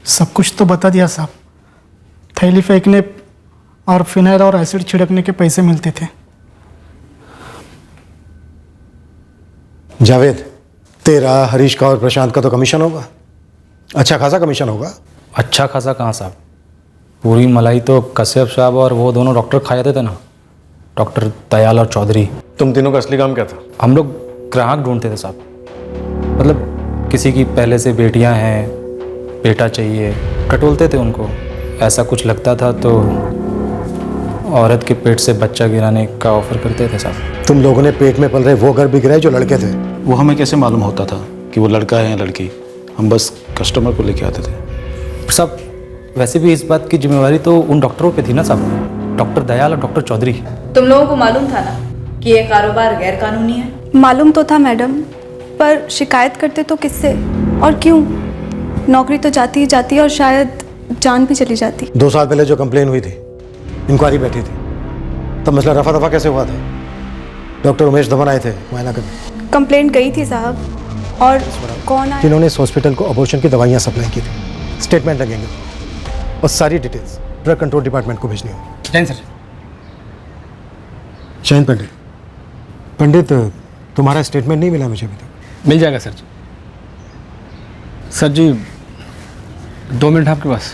सब कुछ तो बता दिया साहब। थैली फेंकने और फिनाइल और एसिड छिड़कने के पैसे मिलते थे। जावेद, तेरा, हरीश का और प्रशांत का तो कमीशन होगा, अच्छा खासा कमीशन होगा। अच्छा खासा कहाँ साहब, पूरी मलाई तो कश्यप साहब और वो दोनों डॉक्टर खा जाते थे ना, डॉक्टर दयाल और चौधरी। तुम तीनों का असली काम क्या था? हम लोग ग्राहक ढूंढते थे साहब। मतलब किसी की पहले से बेटियां हैं, बेटा चाहिए, टटोलते थे उनको। ऐसा कुछ लगता था तो औरत के पेट से बच्चा गिराने का ऑफर करते थे साहब। तुम लोगों ने पेट में पल रहे वो घर बिक रहे जो लड़के थे। वो हमें कैसे मालूम होता था कि वो लड़का है या लड़की? हम बस कस्टमर को लेके आते थे साहब। वैसे भी इस बात की जिम्मेवारी तो उन डॉक्टरों पे थी ना साहब, डॉक्टर दयाल और डॉक्टर चौधरी। तुम लोगों को मालूम था ना कि ये कारोबार गैर कानूनी है? मालूम तो था मैडम, पर शिकायत करते तो किससे और क्यों? नौकरी तो जाती ही जाती है और शायद जान भी चली जाती। 2 साल पहले जो कंप्लेन हुई थी, इंक्वायरी बैठी थी, तब मसला रफा दफा कैसे हुआ था? डॉक्टर उमेश धवन आए थे मुआयना करने। कंप्लेंट गई थी साहब, और कौन आया? जिन्होंने इस हॉस्पिटल को अबॉर्शन की दवाइयाँ सप्लाई की थी। स्टेटमेंट लगेंगे और सारी डिटेल्स ड्रग कंट्रोल डिपार्टमेंट को भेजनी होगी। जैन सर। जैन पंडित, तुम्हारा स्टेटमेंट नहीं मिला मुझे अभी तक। मिल जाएगा सर जी। सर जी 2 मिनट आपके पास,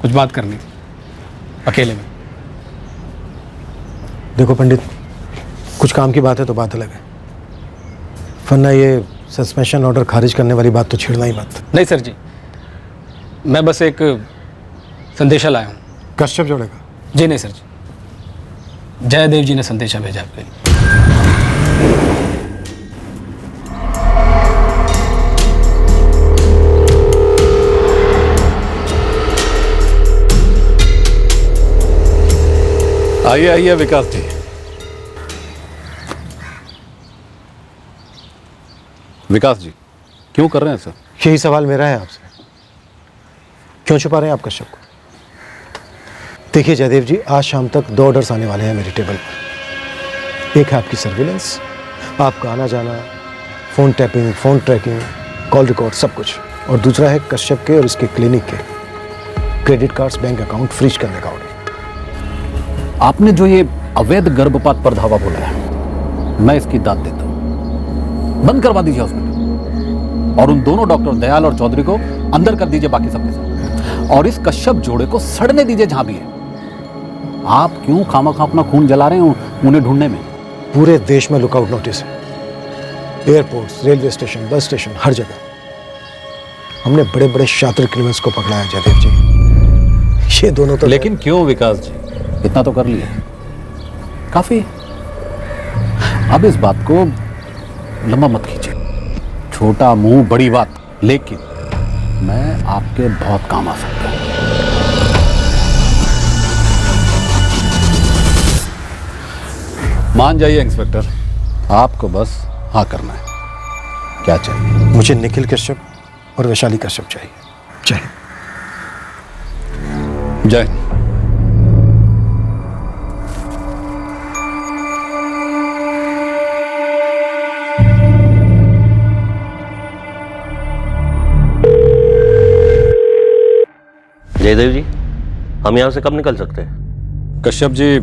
कुछ बात करनी थी अकेले में। देखो पंडित, कुछ काम की बात है तो बात अलग है, वरना ये सस्पेंशन ऑर्डर खारिज करने वाली बात तो छेड़ना ही मत। नहीं सर जी, मैं बस एक संदेशा लाया हूँ। कश्यप जोड़े का? जी नहीं सर जी, जयदेव जी ने संदेशा भेजा आपके लिए। आइए आइए विकास जी। विकास जी, क्यों कर रहे हैं सर? यही सवाल मेरा है आपसे, क्यों छुपा रहे हैं आप कश्यप को? देखिए जयदेव जी, आज शाम तक 2 ऑर्डर्स आने वाले हैं मेरी टेबल पर। एक है आपकी सर्विलेंस, आपका आना जाना, phone tapping, phone tracking, call record, सब कुछ। और दूसरा है कश्यप के और इसके क्लिनिक के credit cards, bank account freeze करने का ऑर्डर। आपने जो ये अवैध गर्भपात पर धावा बोला है, मैं इसकी दाद देता हूं। बंद करवा दीजिए हॉस्पिटल और उन दोनों डॉक्टर दयाल और चौधरी को अंदर कर दीजिए बाकी सबके साथ, और इस कश्यप जोड़े को सड़ने दीजिए जहां भी है। आप क्यों खामखा अपना खून जला रहे हैं उन्हें ढूंढने में? पूरे देश में लुकआउट नोटिस है, airports, railway station, bus station, हर जगह। हमने बड़े बड़े शातिर क्रिमिनल्स को पकड़ा है जयदेव जी। ये दोनों तो लेकिन क्यों विकास जी, इतना तो कर लिया, काफी। अब इस बात को लंबा मत खींचिए, छोटा मुंह बड़ी बात। लेकिन मैं आपके बहुत काम आ सकता हूं। मान जाइए इंस्पेक्टर, आपको बस हाँ करना है। क्या चाहिए? मुझे निखिल कश्यप और वैशाली कश्यप चाहिए। जय जय। जयदेव जी, हम यहाँ से कब निकल सकते हैं? कश्यप जी,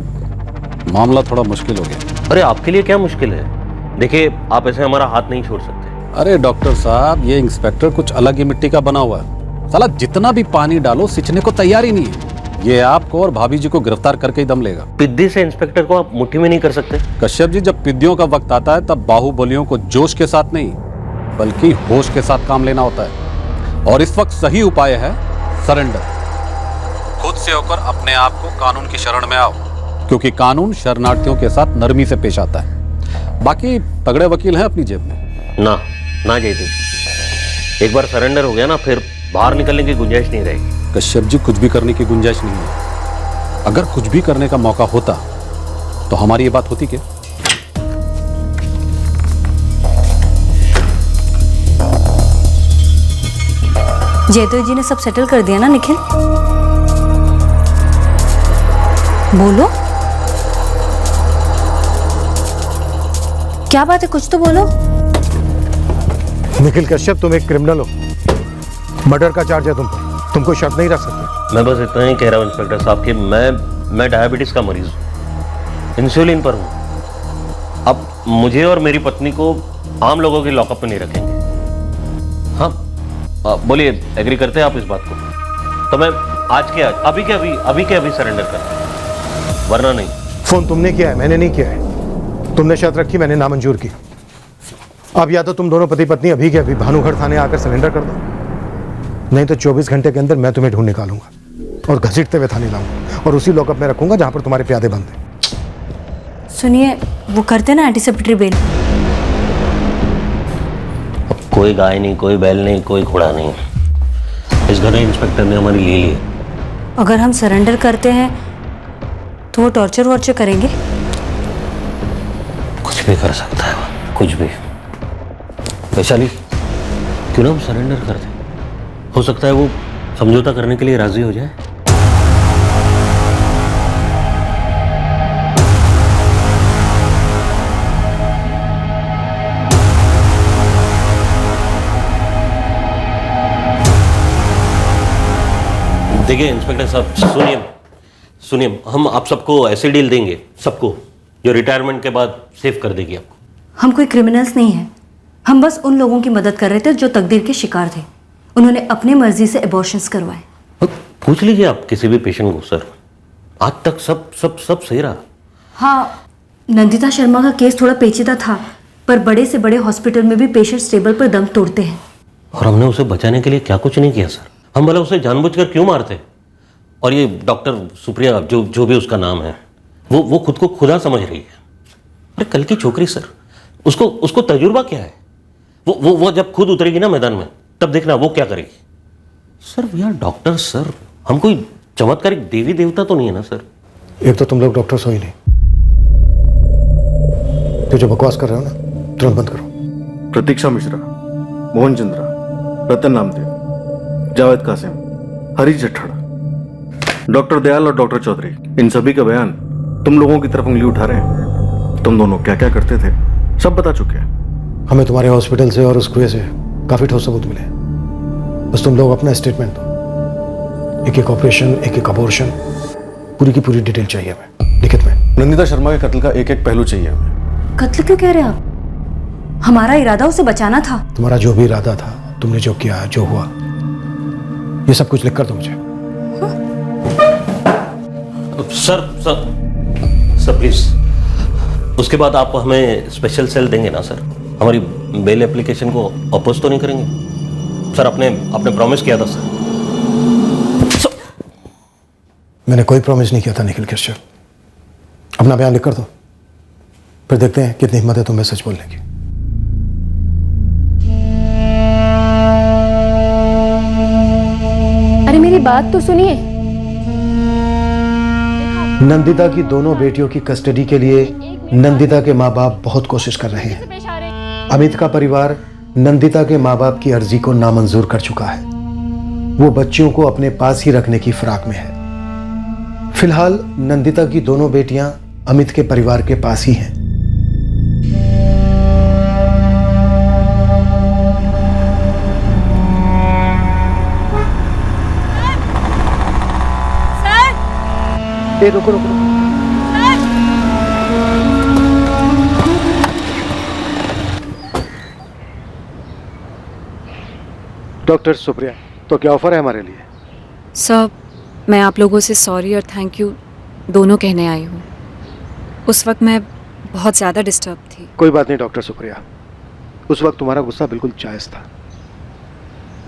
मामला थोड़ा मुश्किल हो गया। अरे आपके लिए क्या मुश्किल है? देखिए, आप ऐसे हमारा हाथ नहीं छोड़ सकते। अरे डॉक्टर साहब, ये इंस्पेक्टर कुछ अलग ही मिट्टी का बना हुआ है। साला जितना भी पानी डालो सिंचने को तैयार ही नहीं है। ये आपको और भाभी जी को गिरफ्तार करके ही दम लेगा। पिद्दी से इंस्पेक्टर को आप मुट्ठी में नहीं कर सकते? कश्यप जी, जब पिद्दियों का वक्त आता है तब बाहुबलियों को जोश के साथ नहीं बल्कि होश के साथ काम लेना होता है। और इस वक्त सही उपाय है सरेंडर। खुद से होकर अपने आप को कानून की शरण में आओ, क्योंकि कानून शरणार्थियों के साथ नरमी से पेश आता है। बाकी तगड़े वकील हैं अपनी जेब में। ना ना जयदेव, एक बार सरेंडर हो गया ना, फिर बाहर निकलने की गुंजाइश नहीं रहेगी। कश्यप जी, कुछ भी करने की गुंजाइश नहीं है। अगर कुछ भी करने का मौका होता तो हमारी ये बात होती क्या? जयदेव जी ने सब सेटल कर दिया ना निखिल? बोलो, क्या बात है, कुछ तो बोलो। निखिल कश्यप, तुम एक क्रिमिनल हो। मर्डर का चार्ज है तुम पर, तुम कोई शर्त नहीं रख सकते। मैं बस इतना ही कह रहा हूँ इंस्पेक्टर साहब कि मैं डायबिटीज का मरीज हूँ, इंसुलिन पर हूँ। अब मुझे और मेरी पत्नी को आम लोगों की लॉकअप में नहीं रखेंगे। हाँ बोलिए, एग्री करते हैं आप इस बात को? तो मैं आज के आज अभी के अभी सरेंडर करता, वरना नहीं। फोन तुमने किया है, मैंने नहीं किया है। तुमने शर्त रखी, मैंने नामंजूर की। अब या तो तुम दोनों पति पत्नी अभी के अभी भानुगढ़ थाने आकर सरेंडर कर दो, नहीं तो 24 घंटे के अंदर मैं तुम्हें ढूंढ निकालूंगा और घसीटते हुए थाने लाऊंगा और उसी लॉकअप में रखूंगा जहां पर तुम्हारे प्यादे बंद हैं। सुनिए, वो करते ना एंटीसेप्टरी बेल। कोई गाय नहीं, कोई बैल नहीं, कोई घोड़ा नहीं, इस घर में इंस्पेक्टर ने हमारी ले ली। अगर हम सरेंडर करते हैं तो वो टॉर्चर वॉर्चर करेंगे? कुछ भी कर सकता है वो, कुछ भी। वैशाली, क्यों ना हम सरेंडर कर दें? हो सकता है वो समझौता करने के लिए राजी हो जाए। देखिए इंस्पेक्टर साहब, सुनिए, हम आप सबको ऐसी डील देंगे, सबको, जो रिटायरमेंट के बाद सेव कर देगी आपको। हम कोई क्रिमिनल्स नहीं हैं, हम बस उन लोगों की मदद कर रहे थे जो तकदीर के शिकार थे। उन्होंने अपनी मर्जी से एबॉर्शंस करवाए। पूछ लीजिए आप किसी भी पेशेंट को सर, आज तक सब सही रहा। हाँ, नंदिता शर्मा का केस थोड़ा पेचीदा था, पर बड़े से बड़े हॉस्पिटल में भी पेशेंट्स टेबल पर दम तोड़ते हैं। और हमने उसे बचाने के लिए क्या कुछ नहीं किया सर। हम भला उसे जानबूझकर क्यों मारते? और ये डॉक्टर सुप्रिया, जो भी उसका नाम है, वो खुद को खुदा समझ रही है। अरे कल की छोकरी सर, उसको तजुर्बा क्या है? वो जब खुद उतरेगी ना मैदान में, तब देखना वो क्या करेगी। Sir we are doctor sir, हम कोई चमत्कारिक देवी देवता तो नहीं है ना सर। एक तो तुम लोग डॉक्टर्स हो ही नहीं, तो जो बकवास कर रहे हो ना, तुरंत बंद करो। प्रतीक्षा मिश्रा, मोहन चंद्रा, रतन नामदेव, जावेद कासिम, हरीश जट्ठड़, डॉक्टर दयाल और डॉक्टर चौधरी, इन सभी का बयान तुम लोगों की तरफ उंगली उठा रहे हैं। तुम दोनों क्या क्या करते थे सब बता चुके हैं। हमें तुम्हारे हॉस्पिटल से और उस कुएं से काफी ठोस सबूत मिले, बस तुम लोग अपना स्टेटमेंट दो। एक ऑपरेशन, एक अबॉर्शन, पूरी की पूरी डिटेल चाहिए हमें, लिखित में। नंदिता शर्मा के कत्ल का एक पहलू चाहिए हमें। कत्ल क्यों कह रहे हैं आप? हमारा इरादा उसे बचाना था। तुम्हारा जो भी इरादा था, तुमने जो किया, जो हुआ, ये सब कुछ लिख कर दो मुझे। सर प्लीज, उसके बाद आप हमें स्पेशल सेल देंगे ना सर? हमारी बेल एप्लीकेशन को अपोज तो नहीं करेंगे सर? आपने प्रॉमिस किया था सर। मैंने कोई प्रॉमिस नहीं किया था निखिल कश्यप। अपना बयान लिख कर दो, फिर देखते हैं कितनी हिम्मत है तुम्हें सच बोलने की। अरे मेरी बात तो सुनिए। नंदिता की दोनों बेटियों की कस्टडी के लिए नंदिता के माँ बाप बहुत कोशिश कर रहे हैं। अमित का परिवार नंदिता के माँ बाप की अर्जी को नामंजूर कर चुका है। वो बच्चियों को अपने पास ही रखने की फिराक में है। फिलहाल नंदिता की दोनों बेटियां अमित के परिवार के पास ही हैं। रुको। डॉक्टर सुप्रिया, तो क्या ऑफर है हमारे लिए? सर, मैं आप लोगों से सॉरी और थैंक यू दोनों कहने आई हूँ। उस वक्त मैं बहुत ज़्यादा डिस्टर्ब थी। कोई बात नहीं डॉक्टर सुप्रिया, उस वक्त तुम्हारा गुस्सा बिल्कुल जायज़ था।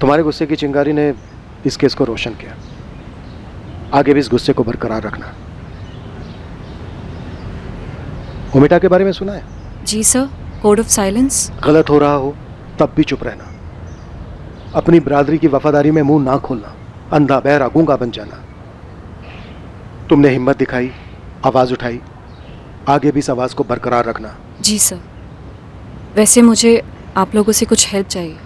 तुम्हारे गुस्से की चिंगारी ने इस केस को रोशन किया। आगे भी इस गुस्से को बरकरार रखना। ओमिटा के बारे में सुना है? जी सर, कोड ऑफ साइलेंस। गलत हो रहा हो तब भी चुप रहना। अपनी बरादरी की वफादारी में मुंह ना खोलना। अंधा बहरा गूंगा बन जाना। तुमने हिम्मत दिखाई, आवाज उठाई, आगे भी इस आवाज को बरकरार रखना। जी सर। वैसे मुझे आप लोगों से कुछ हेल्प चाहिए।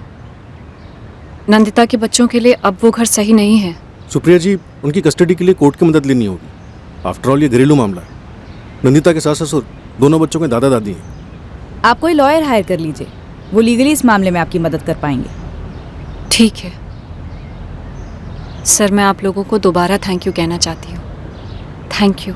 नंदिता के बच्चों के लिए अब वो घर सही नहीं है। सुप्रिया जी, उनकी कस्टडी के लिए कोर्ट की मदद लेनी होगी। आफ्टर ऑल ये घरेलू मामला है। नंदिता के सास ससुर दोनों बच्चों के दादा दादी हैं। आप कोई लॉयर हायर कर लीजिए, वो लीगली इस मामले में आपकी मदद कर पाएंगे। ठीक है सर, मैं आप लोगों को दोबारा थैंक यू कहना चाहती हूँ। Thank you.